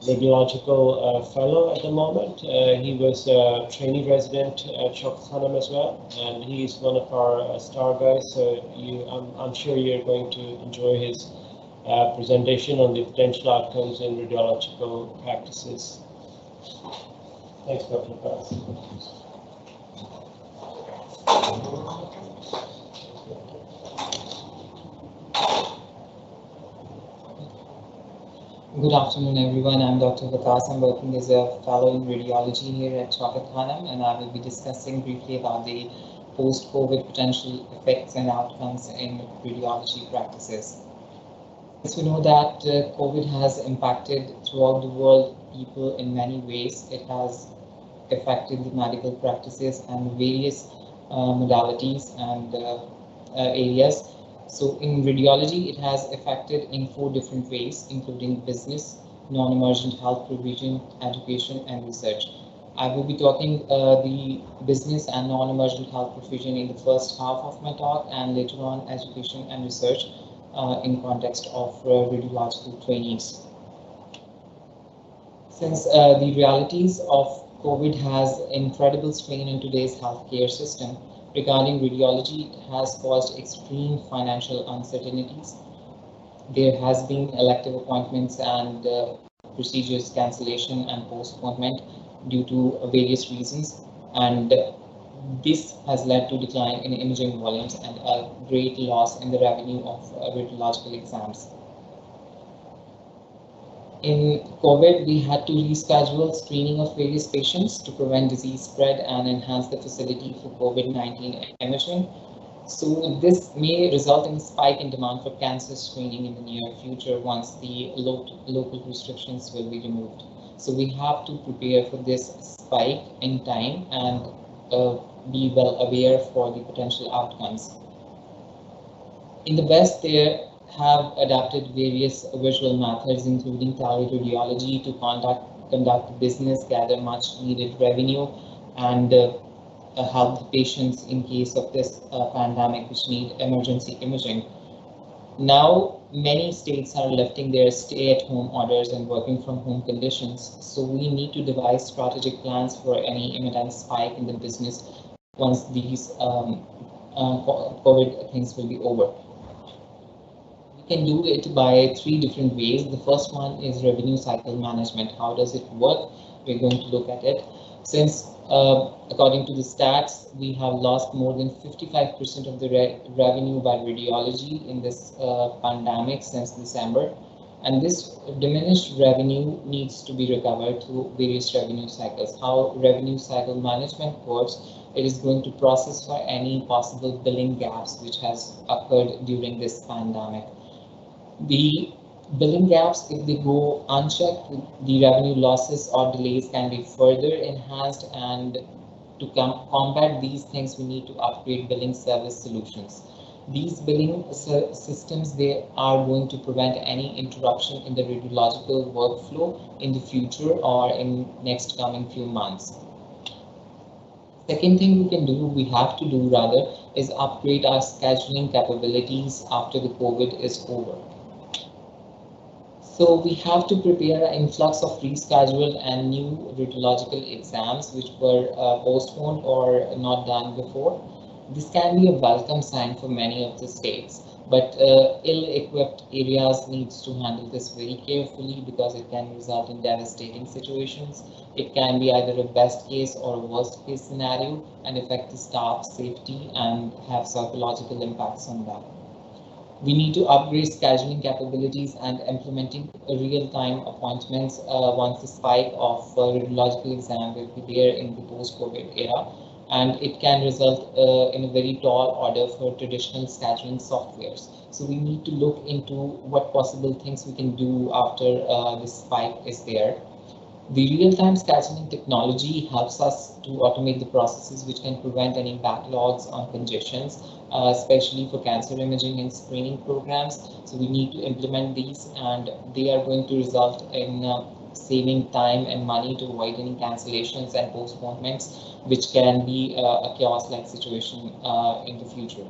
radiological fellow at the moment. He was a trainee resident at Shaukat Khanum as well, and he's one of our star guys. So I'm sure you're going to enjoy his presentation on the potential outcomes in radiological practices. Thanks, Dr. Waqas. Good afternoon, everyone. I'm Dr. Waqas. I'm working as a fellow in radiology here at Shaukat Khanum, and I will be discussing briefly about the post-COVID potential effects and outcomes in radiology practices. As we know that COVID has impacted throughout the world people in many ways. It has affected the medical practices and various modalities and areas. So in radiology, it has affected in 4 different ways, including business, non-emergent health provision, education, and research. I will be talking the business and non-emergent health provision in the first half of my talk, and later on education and research in context of radiological trainees. Since the realities of COVID has incredible strain in today's healthcare system, regarding radiology, it has caused extreme financial uncertainties. There has been elective appointments and procedures cancellation and postponement due to various reasons, and this has led to decline in imaging volumes and a great loss in the revenue of radiological exams. In COVID, we had to reschedule screening of various patients to prevent disease spread and enhance the facility for COVID-19 imaging. So this may result in a spike in demand for cancer screening in the near future once the local restrictions will be removed. So we have to prepare for this spike in time and be well aware for the potential outcomes. In the West, there have adapted various visual methods, including teleradiology, to conduct business, gather much needed revenue, and help patients in case of this pandemic which need emergency imaging. Now, many states are lifting their stay-at-home orders and working from home conditions, so we need to devise strategic plans for any imminent spike in the business once these COVID things will be over. Can do it by 3 different ways. The first one is revenue cycle management. How does it work? We're going to look at it. Since according to the stats, we have lost more than 55% of the revenue by radiology in this pandemic since December. And this diminished revenue needs to be recovered through various revenue cycles. How revenue cycle management works, it is going to process for any possible billing gaps which has occurred during this pandemic. The billing gaps, if they go unchecked, the revenue losses or delays can be further enhanced, and to combat these things, we need to upgrade billing service solutions. These billing systems, they are going to prevent any interruption in the radiological workflow in the future or in next coming few months. Second thing we have to do rather, is upgrade our scheduling capabilities after the COVID is over. So we have to prepare an influx of rescheduled and new radiological exams which were postponed or not done before. This can be a welcome sign for many of the states, but ill-equipped areas needs to handle this very carefully because it can result in devastating situations. It can be either a best case or a worst case scenario and affect the staff safety and have psychological impacts on them. We need to upgrade scheduling capabilities and implementing real-time appointments once the spike of radiological exam will be there in the post-COVID era. And it can result in a very tall order for traditional scheduling softwares. So we need to look into what possible things we can do after this spike is there. The real-time scheduling technology helps us to automate the processes which can prevent any backlogs on congestions, especially for cancer imaging and screening programs. So we need to implement these, and they are going to result in saving time and money to avoid any cancellations and postponements, which can be a chaos-like situation in the future.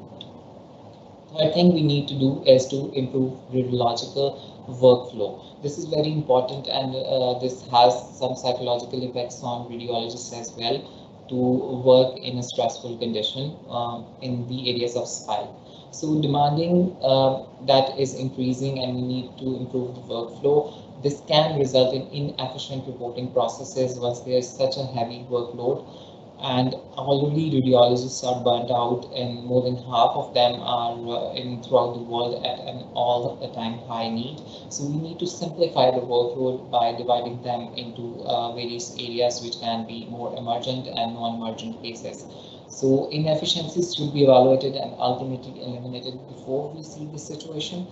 Third thing we need to do is to improve radiological workflow. This is very important, and this has some psychological effects on radiologists as well, to work in a stressful condition in the areas of spike. So demanding that is increasing, and we need to improve the workflow. This can result in inefficient reporting processes once there is such a heavy workload. And already radiologists are burnt out, and more than half of them are throughout the world at an all-time high need. So we need to simplify the workload by dividing them into various areas which can be more emergent and non-emergent cases. So inefficiencies should be evaluated and ultimately eliminated before we see this situation.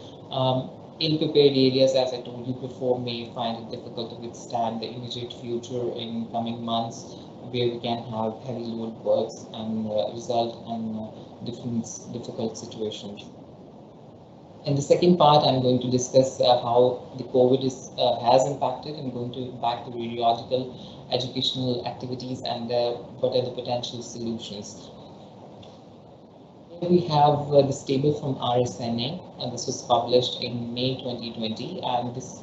Ill-prepared areas, as I told you before, may find it difficult to withstand the immediate future in coming months, where we can have heavy load works and result in difficult situations. In the second part, I'm going to discuss how the COVID has impacted and going to impact the radiological educational activities and what are the potential solutions. Here we have this table from RSNA, and this was published in May 2020, and this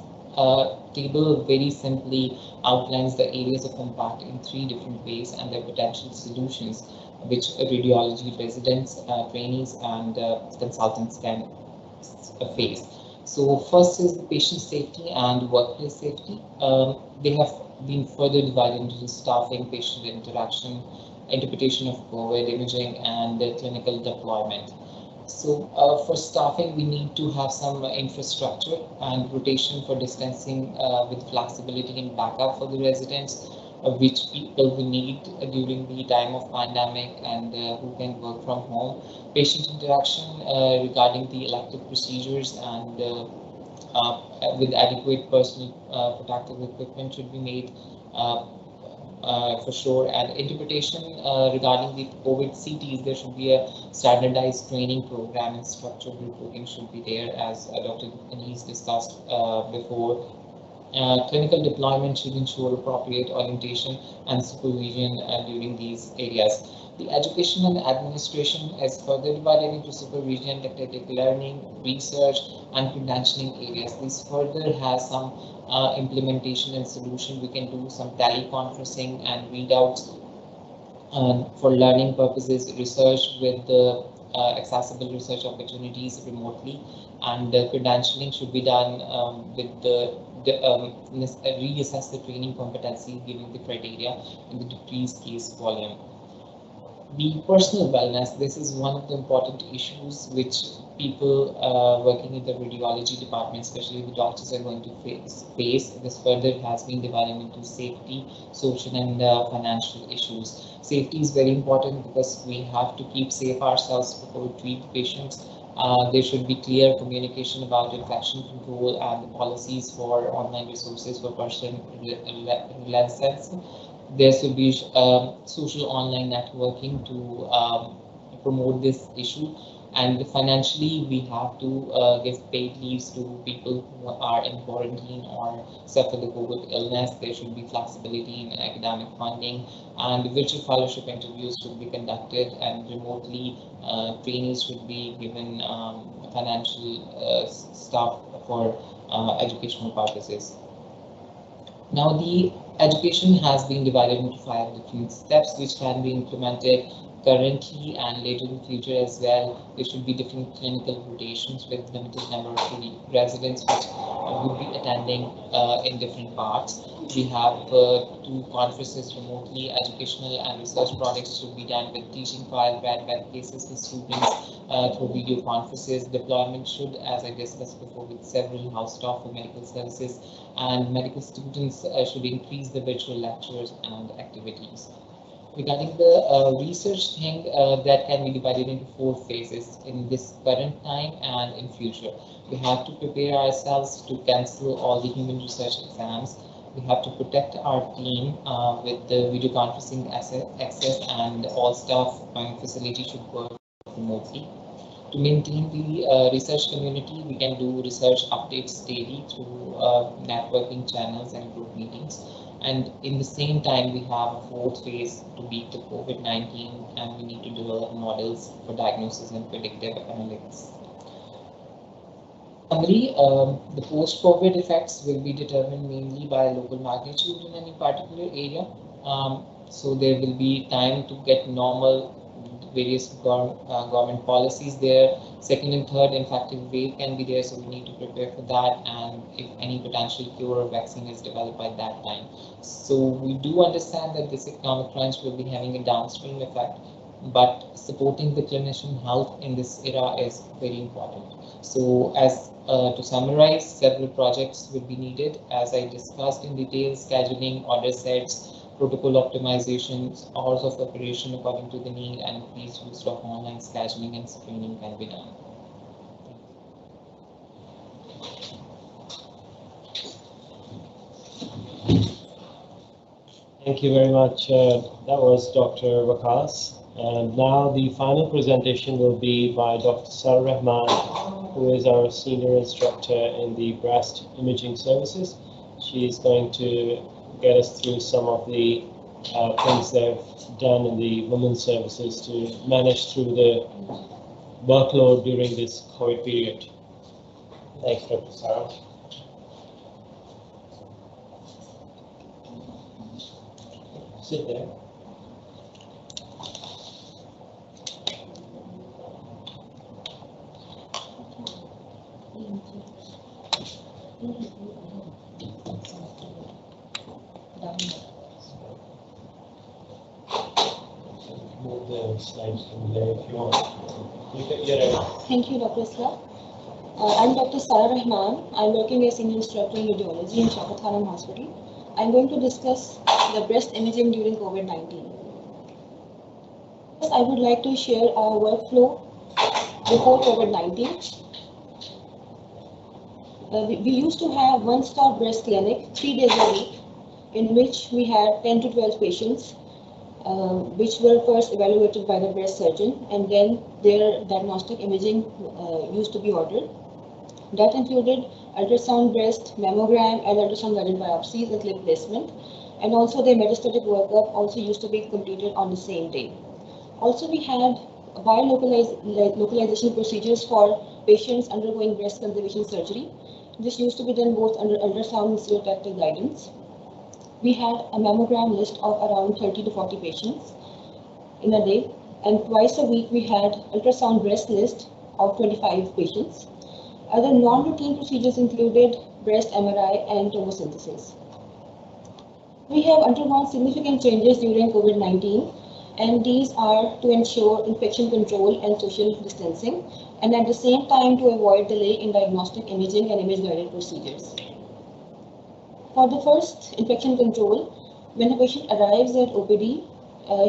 table very simply outlines the areas of impact in 3 different ways and their potential solutions, which radiology residents, trainees, and consultants can face. So first is the patient safety and workplace safety. They have been further divided into staffing, patient interaction, interpretation of COVID, imaging, and clinical deployment. So for staffing, we need to have some infrastructure and rotation for distancing with flexibility and backup for the residents, which people we need during the time of pandemic and who can work from home. Patient interaction regarding the elective procedures and with adequate personal protective equipment should be made for sure. And interpretation regarding the COVID CTs, there should be a standardized training program and structured reporting should be there, as Dr. Anis discussed before. Clinical deployment should ensure appropriate orientation and supervision during these areas. The education and administration is further divided into supervision, didactic learning, research, and credentialing areas. This further has some implementation and solution. We can do some teleconferencing and readouts for learning purposes, research with the accessible research opportunities remotely, and credentialing should be done with the reassess the training competency given the criteria in the decreased case volume. The personal wellness, this is one of the important issues which people working in the radiology department, especially the doctors, are going to face. This further has been divided into safety, social, and financial issues. Safety is very important because we have to keep safe ourselves before we treat patients. There should be clear communication about infection control and the policies for online resources for person relevance. There should be social online networking to promote this issue. And financially, we have to give paid leaves to people who are in quarantine or suffer the COVID illness. There should be flexibility in academic funding, and virtual fellowship interviews should be conducted, and remotely trainees should be given financial stuff for educational purposes. Now, the education has been divided into 5 different steps which can be implemented currently and later in the future as well. There should be different clinical rotations with limited number of residents which would be attending in different parts. We have 2 conferences remotely. Educational and research projects should be done with teaching file, web cases with students through video conferences. Deployment should, as I discussed before, with several house staff for medical services, and medical students should increase the virtual lectures and activities. Regarding the research thing, that can be divided into 4 phases in this current time and in future. We have to prepare ourselves to cancel all the human research exams. We have to protect our team with the video conferencing access, and all staff facility should work remotely. To maintain the research community, we can do research updates daily through networking channels and group meetings. And in the same time, we have a 4th phase to beat the COVID-19, and we need to develop models for diagnosis and predictive analytics. Summary, the post-COVID effects will be determined mainly by local magnitude in any particular area. So there will be time to get normal various government policies there. 2nd and 3rd infective wave can be there, so we need to prepare for that, and if any potential cure or vaccine is developed by that time. So we do understand that this economic crunch will be having a downstream effect, but supporting the clinician health in this era is very important. So as to summarize, several projects will be needed, as I discussed in detail: scheduling, order sets, protocol optimizations, hours of operation according to the need, and increased use of online scheduling and screening can be done. Thank you very much. That was Dr. Waqas. And now the final presentation will be by Dr. Sarah Rahman, who is our senior instructor in the breast imaging services. She is going to get us through some of the things they've done in the women's services to manage through the workload during this COVID period. Thanks, Dr. Sarah. Sit there. Move the slides from there if you want. Thank you, Dr. Islah. I'm Dr. Sarah Rahman. I'm working as senior instructor in radiology in Shaukat Khanum Hospital. I'm going to discuss the breast imaging during COVID-19. First, I would like to share our workflow before COVID-19. We used to have one-stop breast clinic 3 days a week, in which we had 10 to 12 patients, which were first evaluated by the breast surgeon, and then their diagnostic imaging used to be ordered. That included ultrasound breast, mammogram, and ultrasound guided biopsies and clip placement. And also their metastatic workup also used to be completed on the same day. Also, we had biolocalization procedures for patients undergoing breast conservation surgery. This used to be done both under ultrasound and stereotactic guidance. We had a mammogram list of around 30 to 40 patients in a day, and twice a week we had ultrasound breast list of 25 patients. Other non-routine procedures included breast MRI and tomosynthesis. We have undergone significant changes during COVID-19, and these are to ensure infection control and social distancing, and at the same time to avoid delay in diagnostic imaging and image-guided procedures. For the first, infection control, when a patient arrives at OPD,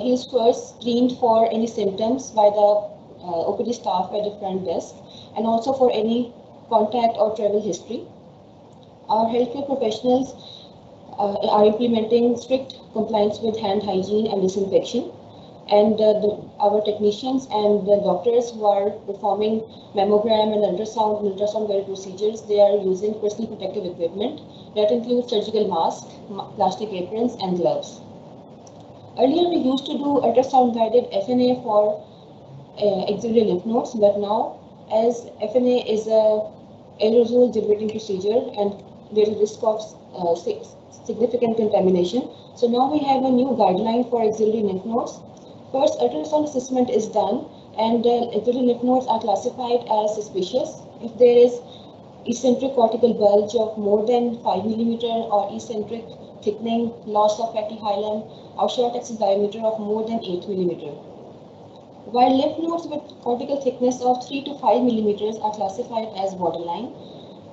he is first screened for any symptoms by the OPD staff at the front desk, and also for any contact or travel history. Our healthcare professionals are implementing strict compliance with hand hygiene and disinfection, and our technicians and the doctors who are performing mammogram and ultrasound guided procedures, they are using personal protective equipment that includes surgical masks, plastic aprons, and gloves. Earlier, we used to do ultrasound guided FNA for axillary lymph nodes, but now, as FNA is a aerosol generating procedure and there is risk of significant contamination, so now we have a new guideline for axillary lymph nodes. First, ultrasound assessment is done, and axillary lymph nodes are classified as suspicious if there is eccentric cortical bulge of more than 5 millimeter or eccentric thickening, loss of fatty hilum, or short axis diameter of more than 8 millimeter. While lymph nodes with cortical thickness of 3 to 5 millimeters are classified as borderline,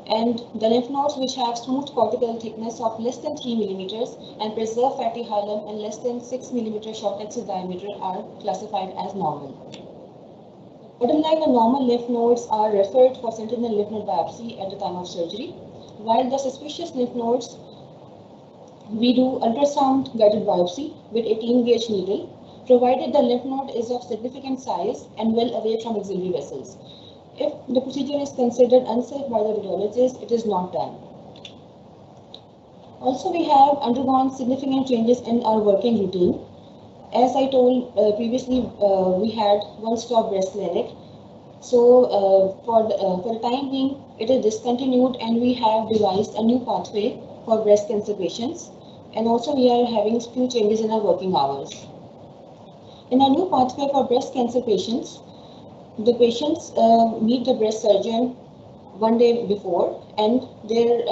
and the lymph nodes which have smooth cortical thickness of less than 3 millimeters and preserved fatty hilum and less than 6 millimeter short axis diameter are classified as normal. Borderline and normal lymph nodes are referred for sentinel lymph node biopsy at the time of surgery, while the suspicious lymph nodes, we do ultrasound guided biopsy with 18 gauge needle, provided the lymph node is of significant size and well away from axillary vessels. If the procedure is considered unsafe by the radiologist, it is not done. Also, we have undergone significant changes in our working routine. As I told previously, we had one-stop breast clinic. So for the time being, it is discontinued, and we have devised a new pathway for breast cancer patients. And also, we are having few changes in our working hours. In our new pathway for breast cancer patients, the patients meet the breast surgeon one day before, and their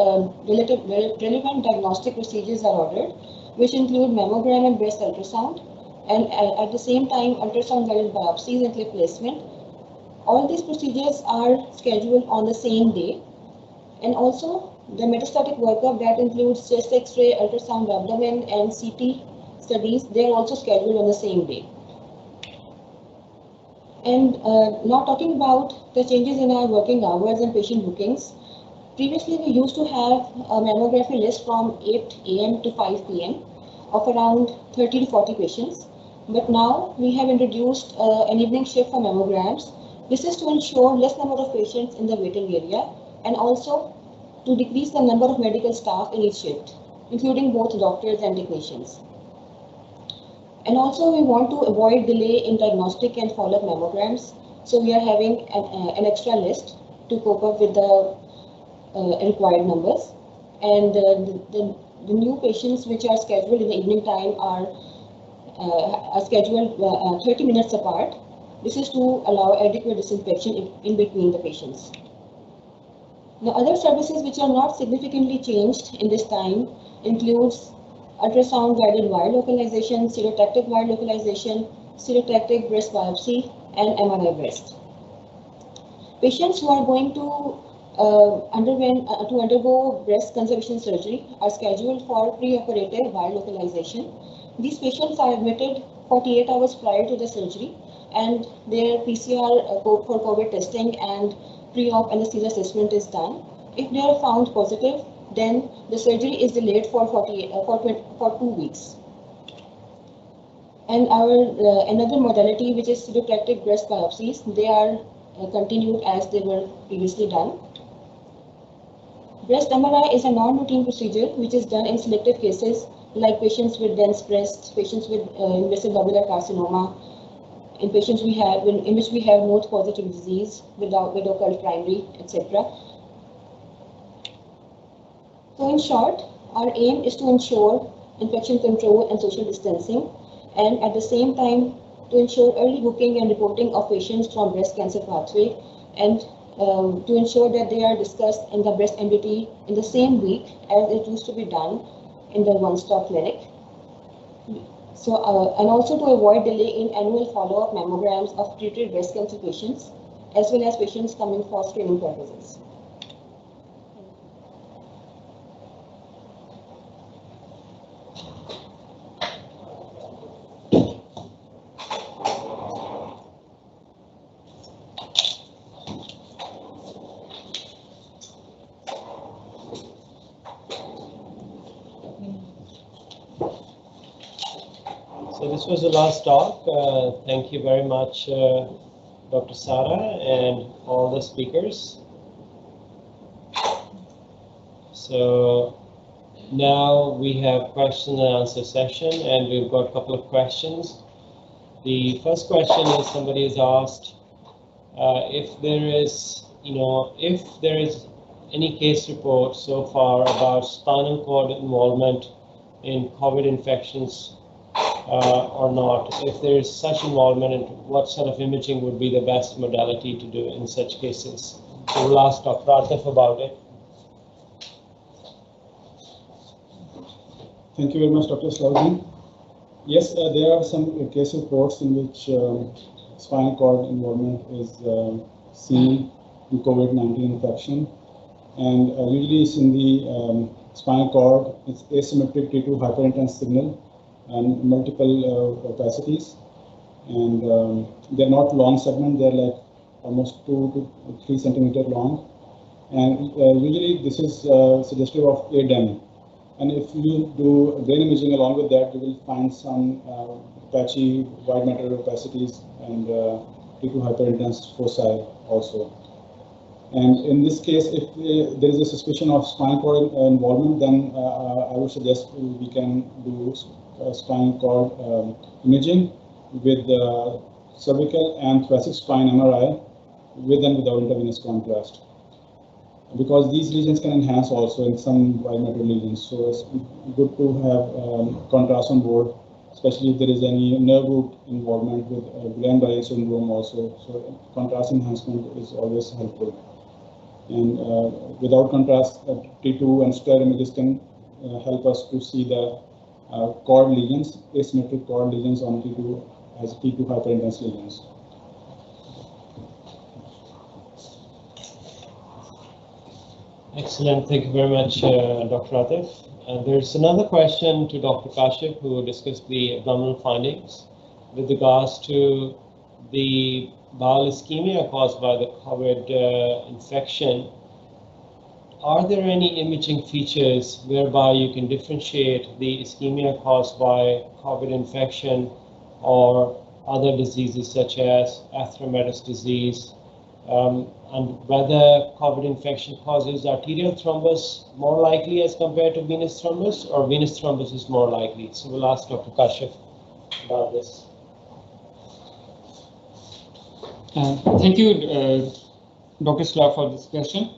relevant diagnostic procedures are ordered, which include mammogram and breast ultrasound, and at the same time ultrasound guided biopsies and clip placement. All these procedures are scheduled on the same day, and also the metastatic workup that includes chest X-ray, ultrasound abdomen, and CT studies, they are also scheduled on the same day. And now talking about the changes in our working hours and patient bookings. Previously, we used to have a mammography list from 8 a.m. to 5 p.m. of around 30 to 40 patients. But now we have introduced an evening shift for mammograms. This is to ensure less number of patients in the waiting area and also to decrease the number of medical staff in each shift, including both doctors and technicians. And also we want to avoid delay in diagnostic and follow-up mammograms. So we are having an extra list to cope up with the required numbers. And the new patients which are scheduled in the evening time are scheduled 30 minutes apart. This is to allow adequate disinfection in between the patients. The other services which are not significantly changed in this time includes ultrasound guided wire localization, stereotactic wire localization, stereotactic breast biopsy, and MRI breast. Patients who are going to undergo breast conservation surgery are scheduled for preoperative wire localization. These patients are admitted 48 hours prior to the surgery, and their PCR for COVID testing and pre-op anesthesia assessment is done. If they are found positive, then the surgery is delayed for 2 weeks. And our another modality, which is stereotactic breast biopsies, they are continued as they were previously done. Breast MRI is a non-routine procedure which is done in selected cases like patients with dense breast, patients with invasive lobular carcinoma, in patients in which we have node-positive disease without occult primary, etc. So in short, our aim is to ensure infection control and social distancing, and at the same time to ensure early booking and reporting of patients from breast cancer pathway, and to ensure that they are discussed in the breast MDT in the same week as it used to be done in the one-stop clinic. So, and also to avoid delay in annual follow-up mammograms of treated breast cancer patients, as well as patients coming for screening purposes. So this was the last talk. Thank you very much, Dr. Sara, and all the speakers. So now we have question and answer session, and we've got a couple of questions. The first question is, somebody has asked if there is any case report so far about spinal cord involvement in COVID infections or not. If there is such involvement, what sort of imaging would be the best modality to do in such cases? So we'll ask Dr. Atif about it. Thank you very much, Dr. Salahuddin. Yes, there are some case reports in which spinal cord involvement is seen in COVID-19 infection, and usually it's in the spinal cord. It's asymmetric T2 hyperintense signal and multiple opacities, and they're not long segment. They're like almost 2 to 3 centimeter long, and usually this is suggestive of ADEM. And if you do brain imaging along with that, you will find some patchy white matter opacities and T2 hyperintense foci also. And in this case, if there is a suspicion of spinal cord involvement, then I would suggest we can do spinal cord imaging with cervical and thoracic spine MRI with and without intravenous contrast, because these lesions can enhance also in some white matter lesions. So it's good to have contrast on board, especially if there is any nerve root involvement with Guillain-Barré syndrome also. So contrast enhancement is always helpful. And without contrast, T2 and STER images can help us to see the cord lesions, asymmetric cord lesions on T2 as T2 hyperintense lesions. Excellent. Thank you very much, Dr. Atif. There's another question to Dr. Kashif, who discussed the abdominal findings with regards to the bowel ischemia caused by the COVID infection. Are there any imaging features whereby you can differentiate the ischemia caused by COVID infection or other diseases such as arthritis disease, and whether COVID infection causes arterial thrombus more likely as compared to venous thrombus, or venous thrombus is more likely. So we'll ask Dr. Kashif about this. Thank you, Dr. Salah, for this question.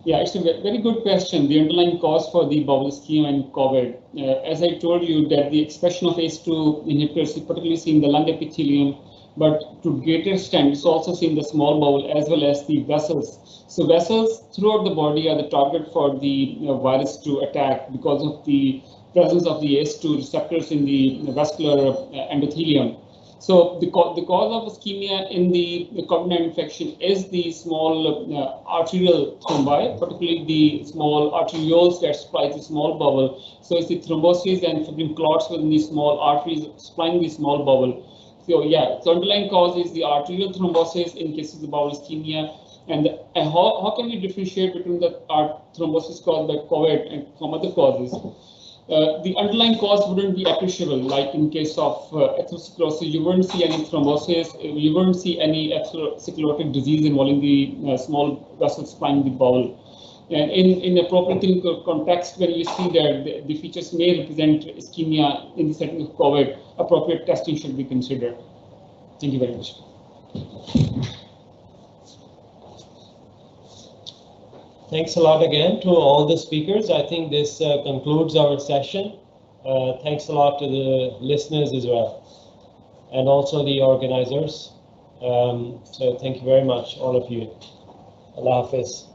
Yeah, it's a very good question. The underlying cause for the bowel ischemia and COVID. As I told you, that the expression of ACE2 inhibitors is particularly seen in the lung epithelium, but to greater extent, it's also seen in the small bowel as well as the vessels. So vessels throughout the body are the target for the virus to attack because of the presence of the ACE2 receptors in the vascular endothelium. So the cause of ischemia in the COVID-19 infection is the small arterial thrombi, particularly the small arterioles that supply the small bowel. So it's the thrombosis and fibrin clots within the small arteries supplying the small bowel. So yeah, so underlying cause is the arterial thrombosis in cases of bowel ischemia. And how can we differentiate between the thrombosis caused by COVID and from other causes? The underlying cause wouldn't be appreciable, like in case of atherosclerosis, you wouldn't see any thrombosis, you wouldn't see any atherosclerotic disease involving the small vessels supplying the bowel. And in appropriate clinical context, when you see that the features may represent ischemia in the setting of COVID, appropriate testing should be considered. Thank you very much. Thanks a lot again to all the speakers. I think this concludes our session. Thanks a lot to the listeners as well, and also the organizers. So thank you very much, all of you. Allah Hafiz.